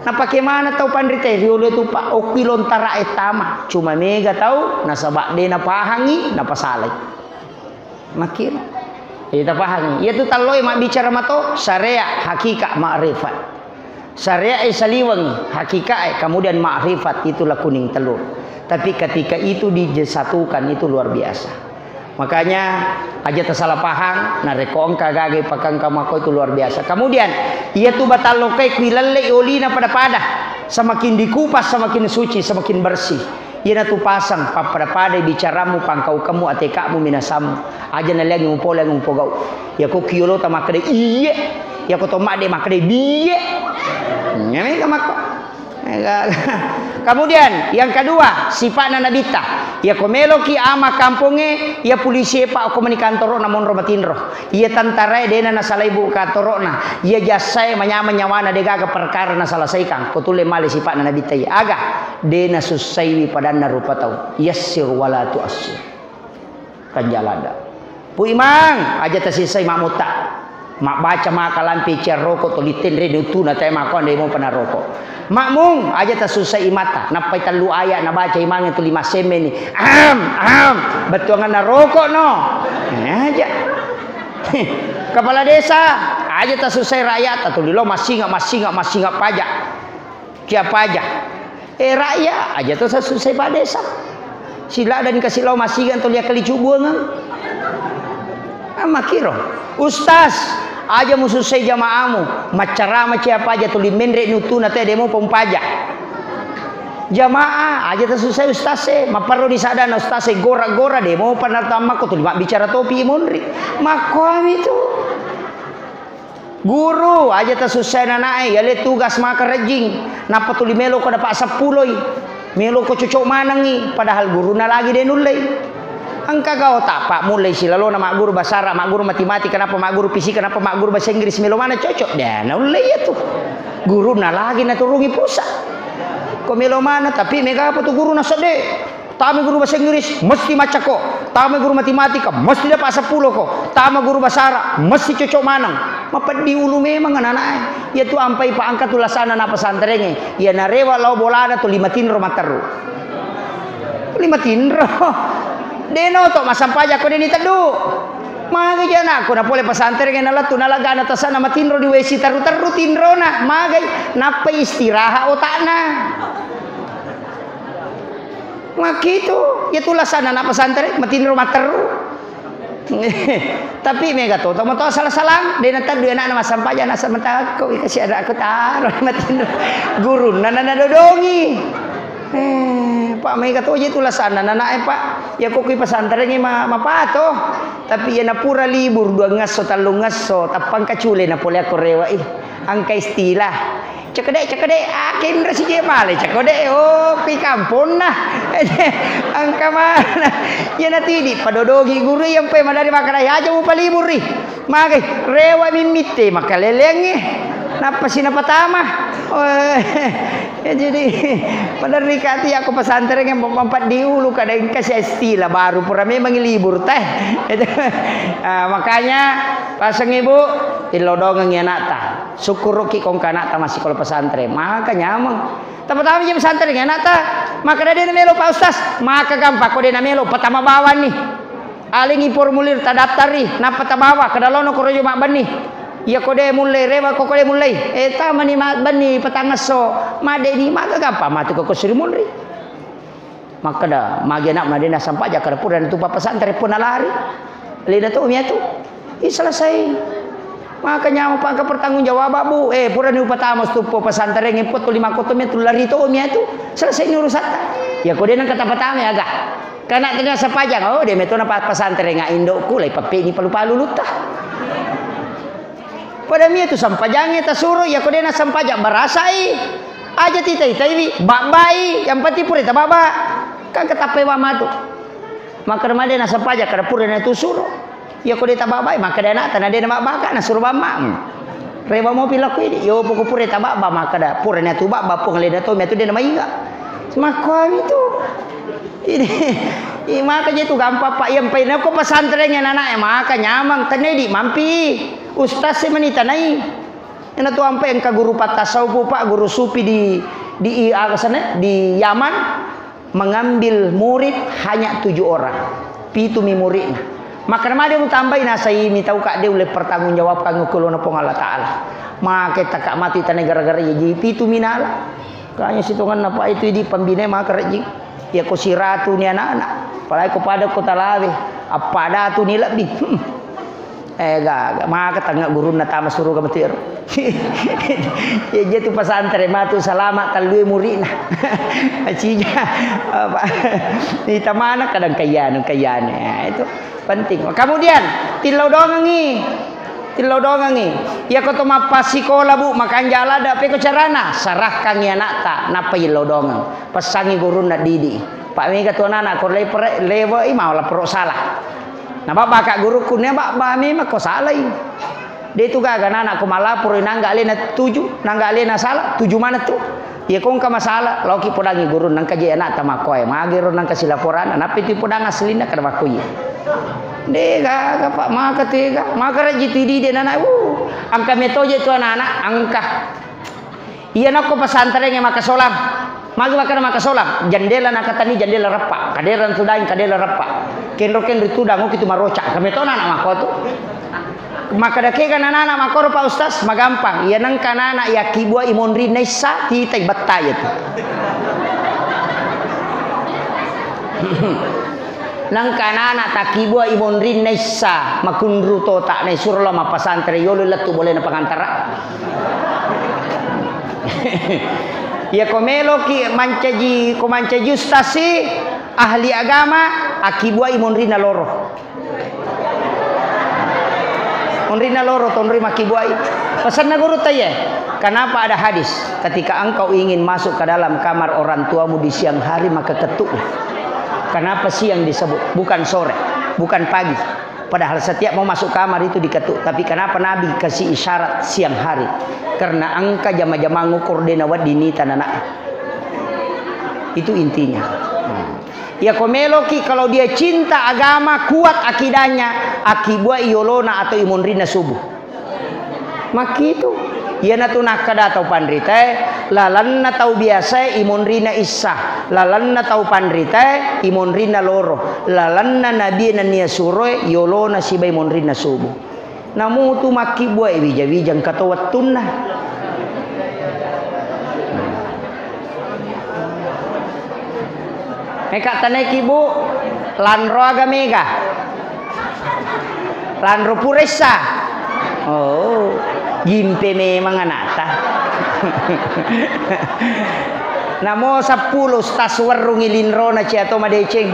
Nah bagaimana tahu pandrita riolo itu Pak okilon tara etama cuma mega tahu nasabak de napahangi napasalay. Makin kita pahami. Itu taloi mak bicara mato syariat hakikat ma'rifat. Syariat saliwangi hakikat kemudian ma'rifat itulah kuning telur. Tapi ketika itu disatukan itu luar biasa. Makanya aja tersalah paham narekong kagage pakang kamako itu luar biasa. Kemudian ia tu batal lokai kuilale olina pada semakin dikupas semakin suci semakin bersih. Ia tu pasang pada bicaramu pangkau kamu atekamu minasamu aja nalagi ngumpole ngumpogau. Ya ko kiolo ta makade iye ya ko to makde makade biye. Nyame kamako. Kemudian yang kedua sifatna nabita. Ya komelo ki ama kampunge ya polisi pak komuni kantoro namon romatinro. Ya tantara dena na salai bu katorona. Ya jasai manyama nyawana degaga perkara na salasaikan. Kotule male sifatna nabita ya aga dena susai padanna rupa tau. Yassir wala tu'assir. Kanjalada. Bu imang aja tasisai mamuta. Mak baca makalan picer rokok tolitin re tu na tay makon demo pana rokok. Makmung aja tak susah imata napai telu ayat na baca imangnya tu 5 seme ni betuangan na rokok no aja kepala desa aja tak susah rakyat atau dilo masih nggak pajak kia pajak rakyat aja tak susah pak desa sila dan kasih lo masih kan tu lihat kali cubuan makiro ustaz aja mu selesai jamaamu macara apa aja tu limendre nutu na teh demo pompaja jamaah aja tu selesai ustase maparro di sadana ustase gora-gora demo panatama ko tu bicara topi munri makwami tu guru aja tu selesai nanae yale tugas maka rejing napa tu limelo ko dapat 10 melo ko cocok manangi padahal guru na lagi denulai angka kau tak pak mulai silalo na mak guru bahasa Arab, mak guru matematika, kenapa mak guru fisika, kenapa mak guru bahasa Inggris, melo mana cocok dah na ulai ya tu guru na lagi na turungi pusat ko melo mana tapi mega apa tu guru na sede tama guru bahasa Inggris mesti maca ko tama guru matematika mesti dapat 10 ko tama guru bahasa Arab mesti cocok manang mapadi ulu memang anak-anak ya tu ampai pa angkat tulasana na pesantrennya ya na rewa lau bolada tu 5 tinro mataru 5 tinro deno to masampaja ko deni tedu magai jana ko na pole pesantren na latu nalaga na tasana matinro di wesi taru tinro na magai napa istirahat otakna makitu ya tulasana na pesantren matinro materu tapi mega to to salah-salah dena tadu anak na masampaja na samanta ko kasih ada aku taruh matinro guru na dodongi Pak mega to je tulasana nanae Pak ya kok kui pesantren ni mapato tapi ya napura libur 2 ngaso 3 ngaso tapang kacule na pole ako rewa angka istilah cekede akin resi je male cekede oh pi kampung nah angka mana ya nanti di padodogi guru yang pe madari makana ya aja upa libur ri magai rewa mimite makalelenge napa sina patama ya jadi pada rikati aku pesantren yang mempat diulu kadang kasih istilah baru pura memang libur teh makanya pasang ibu ilodong yang nata syukur ki kong kanata masih kalau pesantren maka nyamang tapi jam pesantren yang nata maka dia namelo Pak Ustaz maka gampang kok dia namelo pertama bawa nih alingi formulir tadaftari napa tabawa kadalono korojo mak bani ya kode mulai rewa kode mulai eta mani bani patangaso made di maka gapa matu ko suri mulai maka da magi anak madena sampai aja kada pura tu pesantren pun lari lida tu mia tu selesai maka nyawa pak pertanggung jawab bu pura ni upatama stupo pesantren ngipot 5 kotomi tu lari tu mia tu selesai ni urusan ya kode nang kata pertama agak karena tidak sepajang oh dia metu na pesantren nga indokku lai papi ni palu-palu lutah pada mia tu sampajangnya tasuro ya kode na sampajak barasai aja tita ini babai yang pati pura baba kan ketape wa matu maka ramade na sampajak kada pura na tu suro ya kode tababai maka dana tanah dia na baka na suro bama rewa mo pilaku ini yo poko pura tababa maka da pura na tu baba pong leda to mia tu dia na mainga maka itu ini maka je tu gampang pak yang pain ko pesantrennya anak maka nyamang tenedi mampi ustaz se menita nai ena tu ampe engka guru patasawuf pak guru sufi di sana di Yaman mengambil murid hanya 7 orang pitu mi murid maka nama dia tambahin asai mi tahu kak dia oleh pertanggung jawab kang kulono pong Allah taala maka tak mati tanah gara-gara ya ji pitu minala kayaknya situngan apa itu di pembina maka rejing ya ko siratu ni anak-anak palai ko pada ko talawe apa dah tu ni lebih maka tengah guru na tama suruh ka matir ya je tu pesantren matu salamat kalui murid nah acinya apa di tamana kadang kayan itu penting kemudian tilau dongangi ya ko to mapasi sekolah bu makan jala da pe ko carana sarahkan ya anak ta napa ilau dongang pesangi guru na didi pak mega tu anak ko lewe mau la pro salah nah bapak kak guru kunya bapak memang kau salah dia tu gak anak aku malah puri nangga lena 7 nangga lena salah 7 mana tu ya kau nggak masalah lauki podangi guru nang kaji anak tamakoy magiro nang kasih laporan anak itu podang aslina kada makuy dega pak maka tega maka rajiti di dia anak angka metoje tu anak angka iya nak ko pesantren yang maka solam magi maka solam jendela nak katani jendela repak kaderan sudain kadela repak kenro tudang kitu maroca kami to anak mako tu maka dake kan anak mako Pak Ustaz magampang iya nang kanana ya kibua imonri nesa ti tai batta itu nang kanana takibua imondrin naisa makundru to tak nai surla ma pasantre yolo latu boleh na pangantara. Ya komelo ki mancaji ustasi ahli agama akibua imondrin na loro. Mondrina loro tonri makibuai. Pesan guru tanya, kenapa ada hadis ketika engkau ingin masuk ke dalam kamar orang tuamu di siang hari maka ketuk. Kenapa siang disebut, bukan sore, bukan pagi. Padahal setiap mau masuk kamar itu diketuk. Tapi kenapa Nabi kasih isyarat siang hari? Karena angka jama-jama ngukur denawat dinita anak. Itu intinya. Ya komeloki kalau dia cinta agama kuat akidahnya akibua iolona atau imunrina subuh. Maki itu ya natuna kada atau pandrite lalanna tau biasa imunrina issa lalanna tau pandrite imunrina loro lalanna nabi nania suroi iolona siba imunrina subuh. Namu tu maki buai wija-wijang katawat tunnah. Meka tanai kibu lanro aga mega lanro puresa oh jimpe memang anata namo 10 stas warung ilinro na ciato madeceng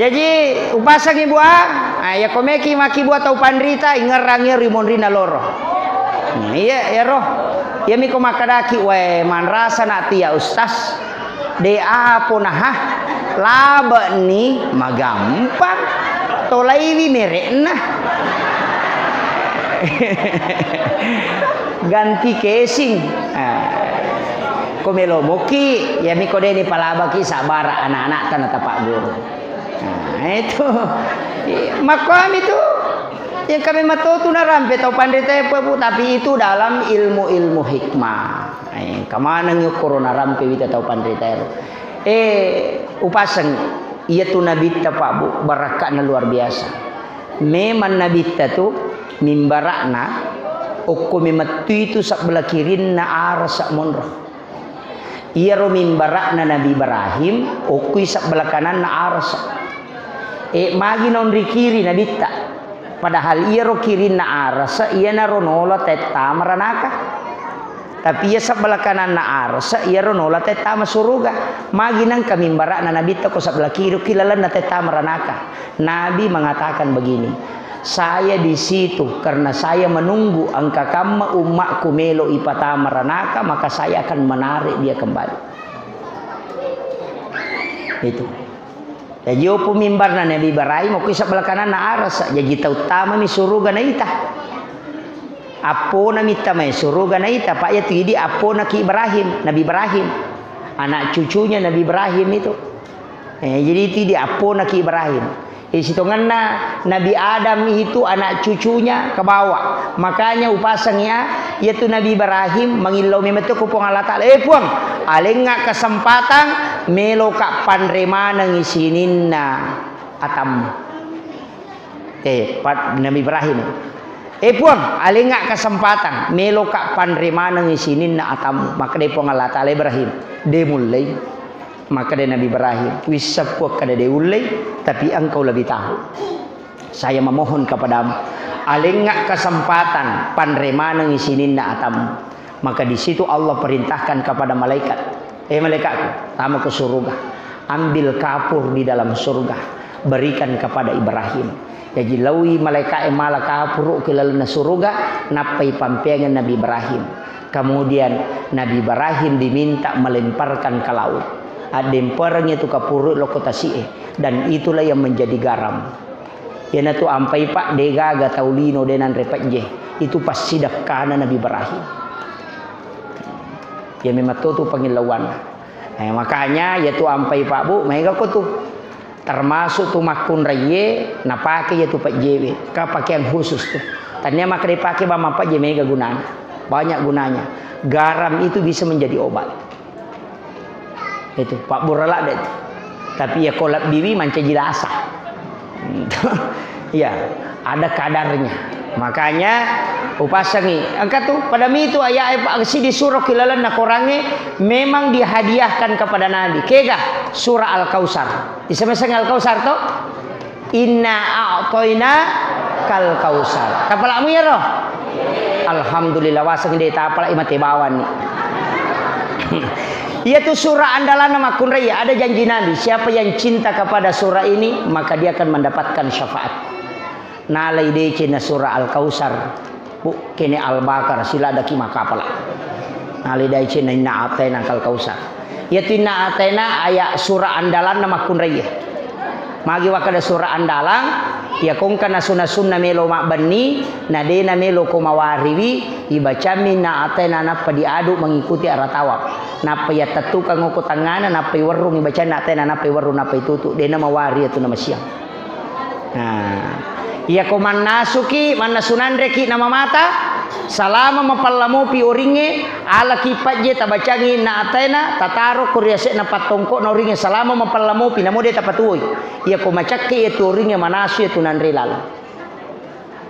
jadi upasang ibu ya komeki maki buat tau pandrita ingerangnya rimonrina loro iya ya roh ya miko makadaki we manrasa nati ya ustaz de apa nah laba ni magampang tolaiwi merekna ganti casing komelo moki ya miko deni palaba ki sabara anak-anak tanah tapak guru itu makam itu yang kami matutu narampe tau pandai tepu tapi itu dalam ilmu hikmah. Kamana nyukur narampe wita tau pandai tepu. Upasang iya tu nabi pak bu barakatna luar biasa. Memang nabi tu mimbarakna okko memetu itu sak belah kirin na aras sak monro. Iya ro mimbarakna nabi Ibrahim okko sak belah kanan na aras. Magi non rikiri nabi tak. Padahal ia ro kiri na arasa ia na ronola teta maranaka. Tapi ia sebelah kanan na arasa ia ronola teta masuruga. Magi nang kami barak na nabi ko sebelah kiri kilalan na teta maranaka. Nabi mengatakan begini, saya di situ karena saya menunggu angka kama umakku melo ipata maranaka maka saya akan menarik dia kembali. Itu. Jadi opo mimbar na Nabi Ibrahim mo kisa belakanan na aras jadi utama mi suruga na ita. Apo na mita may suruga na ita pa ya tidi apo na ki Ibrahim, Nabi Ibrahim. Anak cucunya Nabi Ibrahim itu. Jadi tidi apo na ki Ibrahim. Situngan na Nabi Adam itu anak cucunya ke bawah. Makanya upasangnya yaitu Nabi Ibrahim mengilau memetu kupong Allah Ta'ala. Puang, alengak kesempatan melo kak panremana ngisinin na atam. Nabi Ibrahim. Puang, alengak kesempatan melo kak panremana ngisinin na atam. Maka dia puang Allah Ta'ala Ibrahim. Dia mulai. Maka dia Nabi Ibrahim wisapuk kada deulai tapi engkau lebih tahu. Saya memohon kepadamu alengak kesempatan panremana ngisinin na atam. Maka di situ Allah perintahkan kepada malaikat, malaikatku, tamu ke surga, ambil kapur di dalam surga, berikan kepada Ibrahim. Jadi lawi malaikat mala kapur ke dalam surga napai pampengan Nabi Ibrahim. Kemudian Nabi Ibrahim diminta melemparkan ke laut. Ademparnya itu kapurut lokotasi dan itulah yang menjadi garam. Yana tu ampai pak dega ga taulino denan repat je. Itu pasti dak kana Nabi Ibrahim. Ya memang tu pengilawan. Makanya ya tu ampai pak bu, mereka ko tu termasuk tu makun raye napake ya tu pak jewe. Ka pakaian khusus tu. Tanya mak dipakai ba apa je mega gunanya. Banyak gunanya. Garam itu bisa menjadi obat. Itu Pak Burala deh. Tapi ya kolab biwi manca jilasa. Ya, ada kadarnya. Makanya upasangi angkat tuh pada mi itu ayat si disuruh kilalan nak orangnya memang dihadiahkan kepada Nabi. Kega surah Al-Kautsar. Disebut Al-Kautsar tuh inna a'toina kal kausar. Tapalamu ya roh. Alhamdulillah wasang dia tapala imate bawan nih. Yaitu surah andalan nama kunraya. Ada janji Nabi, siapa yang cinta kepada surah ini maka dia akan mendapatkan syafaat. Nalai de cina surah Al-Kautsar. Bu kene Al-Baqarah sila ada kima kapala. Nalai de cina inna ataina kal kausar. Yaitu inna ataina ayat surah andalan nama kunraya. Magi wakada surah andalang ya kong kana sunna melo mak bani nadena melo ko mawariwi ibacami na atena napa diadu mengikuti arah tawaf napa ya tatu kang ko tangana napa warung ibaca na atena napa warung napa tutu dena mawari itu nama siang. Nah ya ko manasuki manasunan reki nama mata salama mapallamu pi oringe ala kipaje tabacangi na atena tataro kuriase na patongko na oringe salama mapallamu pi namo de tapatuoy ya ko macakke itu oringe manasu itu nanrilal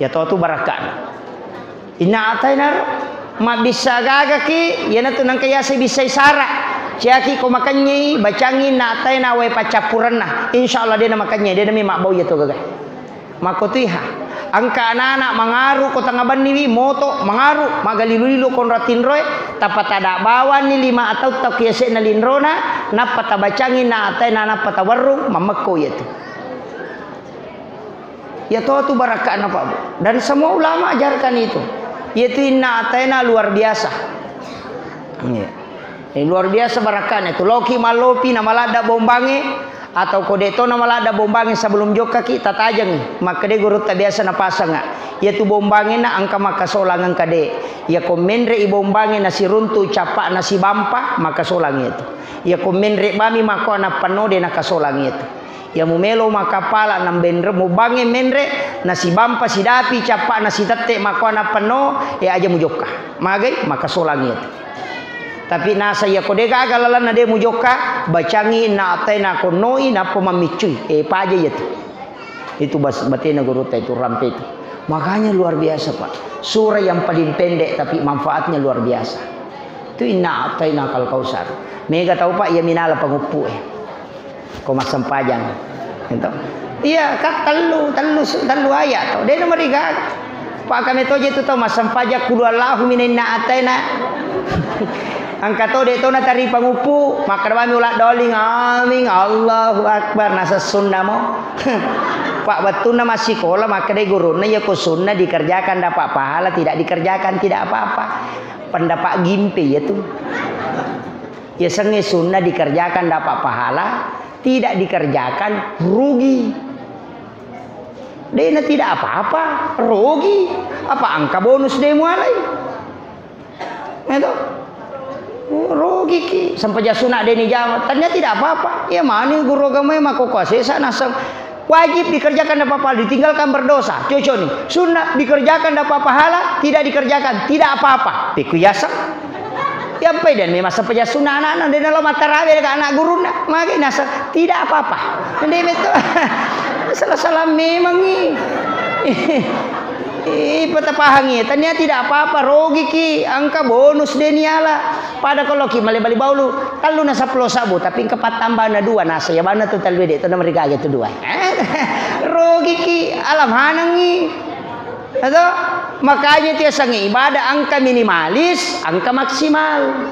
ya to tu barakan inna atena ma bisa gagaki ya na tunang kaya se bisa isara ciaki ko makanye bacangi na atena we pacapuranna insyaallah dia na makanye dia na mi mak bau ya to gagah makotiha angka anak-anak mangaru kota ngaban niwi moto mangaru magalilu konratin roy tapat ada bawa ni 5 atau tak kiase na linrona napata bacangi na atay na napata warung mamako yaitu ya tu barakaan apa bu dan semua ulama ajarkan itu yaitu inna atay na luar biasa luar biasa barakaan itu loki malopi na malada bombange atau kode to nama lada bombangin sebelum joka kita tajang maka de guru tak biasa na pasang yaitu bombangin na angka maka solangan kade ya komenre i bombangin nasi runtu capak nasi bampa maka solang itu ya komenre bami maka na pano de na kasolang itu ya mumelo maka pala nam benre mubange menre nasi bampa sidapi capak nasi tete maka na pano ya aja mujoka magai maka solang itu. Tapi nasa ya kode gagalalan na de mujoka bacangi na atena konoi na pemamicui paja itu batina guru itu rampe itu makanya luar biasa pak surah yang paling pendek tapi manfaatnya luar biasa itu inna atena kal kausar mega tahu pak ya minala pengupu ko masam pajang gitu iya kak telu ayat tau de nomor 3 pak kami toje itu tau masam pajak kudu Allahu minna atena angkato de to na tari pangupu makarbami ulah doling amin Allahu akbar nasa sunnah mo pak betul nama sekolah maka de guruna ya ko sunnah dikerjakan dapat pahala tidak dikerjakan tidak apa-apa pendapat gimpe ya tuh ya senge sunnah dikerjakan dapat pahala tidak dikerjakan rugi dena tidak apa-apa rugi apa angka bonus de mulai itu rugi ki sampai jasuna deni jawab ternyata tidak apa-apa ya mana guru agama mah kok kuasa nasab wajib dikerjakan dapat pahala ditinggalkan berdosa cocok nih sunnah dikerjakan dapat pahala tidak dikerjakan tidak apa-apa pikuyasa ya apa dan memang sampai jasuna anak-anak di dalam matarawe dengan anak guru nak maka nasab tidak apa-apa ini betul salah-salah memang nih patapahangi tanya tidak apa-apa rogi ki angka bonus deniala pada kalau ki male bali baulu kalau nasa sabu tapi kepat tambah na 2 nasa ya bana tu talwede itu nomor 3 itu 2 rogi ki alam hanangi atau makanya dia sangi ibadah angka minimalis angka maksimal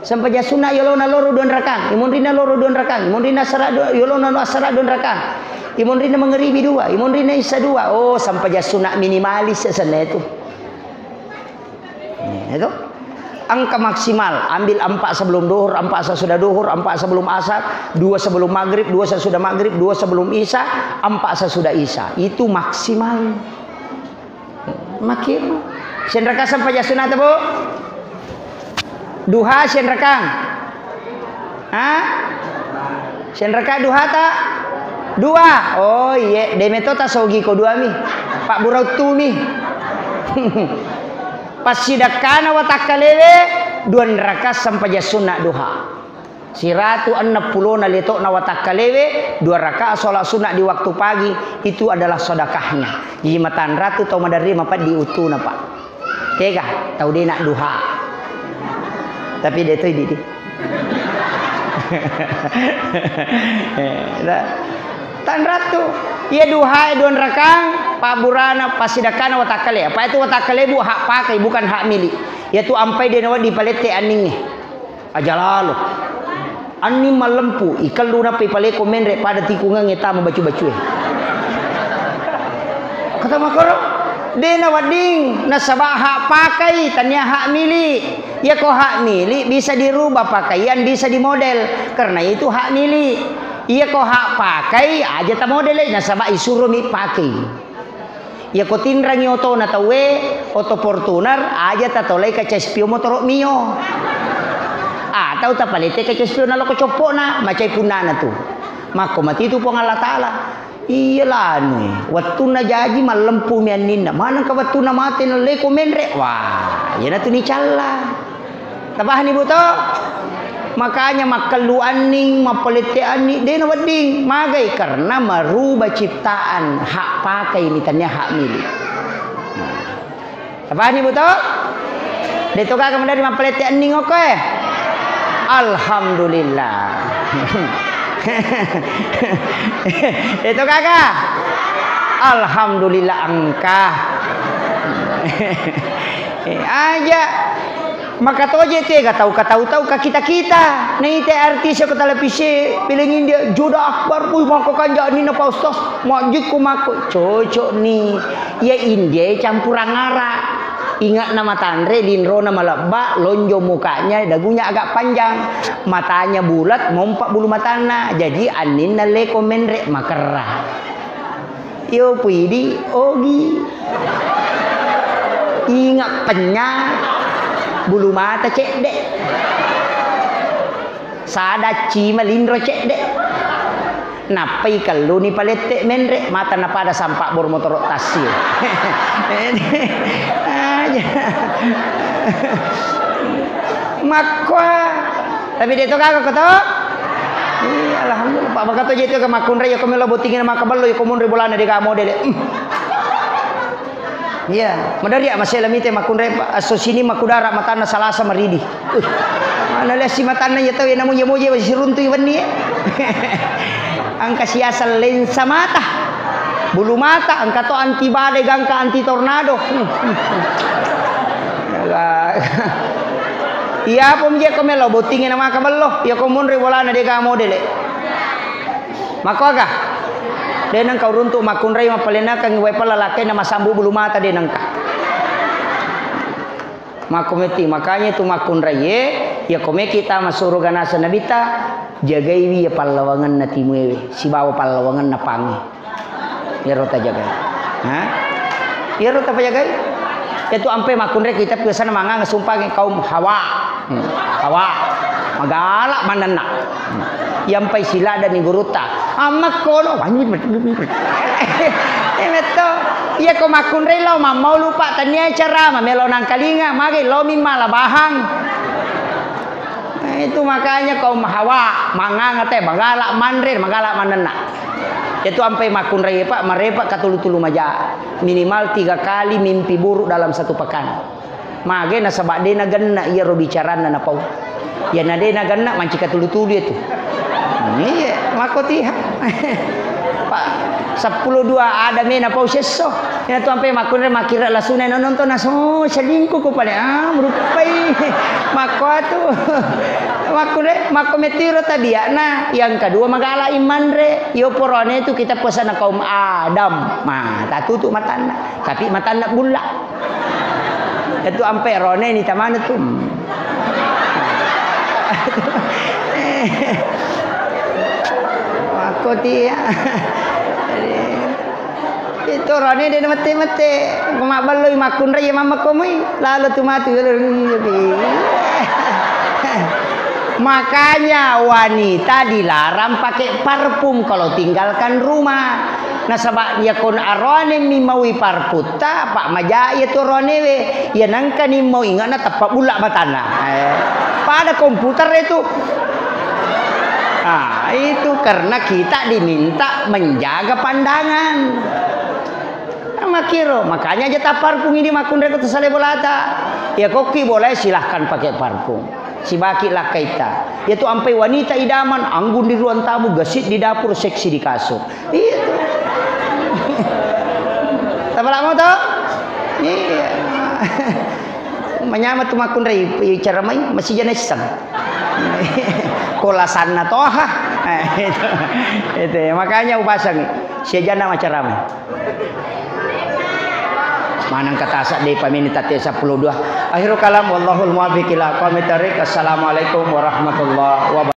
sampai jasuna yolona loro don rakang imun rina loro don rakang imun rina sara yolona asara don rakang imun rina mengeribi 2 imun rina isa 2 oh sampai jasuna minimalis sana itu angka maksimal ambil 4 sebelum duhur 4 sesudah duhur 4 sebelum asar 2 sebelum maghrib 2 sesudah maghrib 2 sebelum isya 4 sesudah isya itu maksimal makin senraka sampai jasuna tu bu duha senrakang senraka duha tak 2 oh iya demeto ta sogi ko 2 mi pak burau tu mi pas sidakana wa takalele 2 rakaat sampai sunat duha 160 na letok na watak kalewe 2 rakaat sholat sunat di waktu pagi itu adalah sedekahnya. Jadi matan ratu tau madarima pak diutu na pak. Tega tahu dia nak duha. Tapi dia tu di. Tan ratu ia duha 2 rakaat pak burana pasidakana watak kale. Apa itu watak kale bu hak pakai bukan hak milik. Yaitu ampai dia nawat di palete aningnya. Aja lalu. Ani malempu ikan luna pe pale komen rek pada tikungan ngeta membacu-bacu. Kata makoro dena wading nasabah hak pakai tanya hak milik. Ya kok hak milik bisa dirubah pakaian bisa dimodel karena itu hak milik. Iya kok hak pakai aja ta model nasabah isuruh mi pakai. Ya kok tinrangi oto na tawe oto Fortuner aja ta tolai ka cespio motor mio. Tahu tak palete ke cespio na loko copo na macai punana tu. Mako mati tu pong Allah Taala. Iyalah ni. Waktu na jaji malempu mianinna. Mana ka waktu na mati na leko menre. Wah, ya na tu ni calla. Tabahan ibu to. Makanya makaluan ning mapalete ani de na wading magai karena merubah ciptaan hak pakai ni tanya hak milik. Tabahan ibu to. Deto ka kemudian mapalete ani oke. Alhamdulillah. Itu kakak. Alhamdulillah angka. Aja. Maka toje tega tahu ka kita. Nih teh artis ke televisi pilingin dia jodoh akbar puy mako kanja ni na pa ustaz. Majid ku mako cocok nih. Ya India campur ngara. Ingat nama Tanre, Linro nama Lebak, lonjo mukanya, dagunya agak panjang, matanya bulat, mompak bulu matana, jadi anin nale komenre makerah. Yo pidi ogi, ingat penyak, bulu mata cek dek, sadaci malindro cek dek. Napai kalau ni palete menre mata napa ada sampak bermotor tasir. Aja. Makwa. Tapi dia tu kagak kata. Alhamdulillah. Pak bakato je tu ke makun raya komelo botingin makabalo ya komun ribolana de ka model. Ya, madari masih lamite makun raya asosini makudara matana salasa maridi. Mana lah si matana ya tahu ya namu ya moje masih runtuh wani. Angka siasal lensa mata bulu mata angka to anti badai gangka anti tornado. Iya pom je komelo botingin nama kabello ya komun ribolana de ka model mako aga denang kau runtuk makun rai mapalena kang wepa lalaki nama sambu bulu mata denang ka makometi makanya tu makun rai ya kome kita masuru ganasa nabita jagai ya pallawangan na timuewe si bawa pallawangan na pangi ya rota jagai ya rota pa jagai itu ampe makun rai kita biasa manga ngasumpah kaum hawa magalak manana yang pai sila dan guruta amak kono banyak beto iya ko makun rai lo mau lupa tanya cara mamelo nang kalinga mage lo min malabahang. Itu makanya kaum hawa manganga teh magalak manrir magalak manena. Itu sampai makun rai pak marepak katulu-tulu maja minimal 3 kali mimpi buruk dalam 1 pekan. Mage na sabadena ganna iya ro bicarana na pau. Ya nadena ganna manci katulu-tulu itu. Iya makoti Pak 10-2 ada mena pau seso. Ya tu sampai makun rai makira lasune nonton naso selingkuh ko pada merupai makatu. Mako metiro tadi ya. Nah, yang kedua magala iman re. Yo porone itu kita pesan kaum Adam. Mata tutup matana. Tapi matana bulat. Itu ampe rone ni tamana tu. Mako dia. Itu rone dia mate-mate. Mak baloi makun re mama komui. Lalu tu mati. Makanya wanita dilarang pakai parfum kalau tinggalkan rumah. Nah sabak ya kon arone mi maui parputa pak majaya tu ronewe ya nangka ni mau ingat na tapak bulak matana. Pada komputer itu Nah, itu karena kita diminta menjaga pandangan. Makiro, makanya aja parfum ini makun reko sale bolata. Ya koki boleh silahkan pakai parfum. Si baki lah kaita. Yaitu ampai wanita idaman anggun di ruang tamu, gesit di dapur, seksi di kasur. Itu. Tapalak mo to? Iya. Menyama tu makun rei cara main masih jenis sang. Kolasan na toh. Itu. Makanya upasang siya jana macaram. Manang katasak di paminita 12. Akhirul kalam wallahul muwaffiq ila aqwamit thariq. Assalamualaikum warahmatullahi wabarakatuh.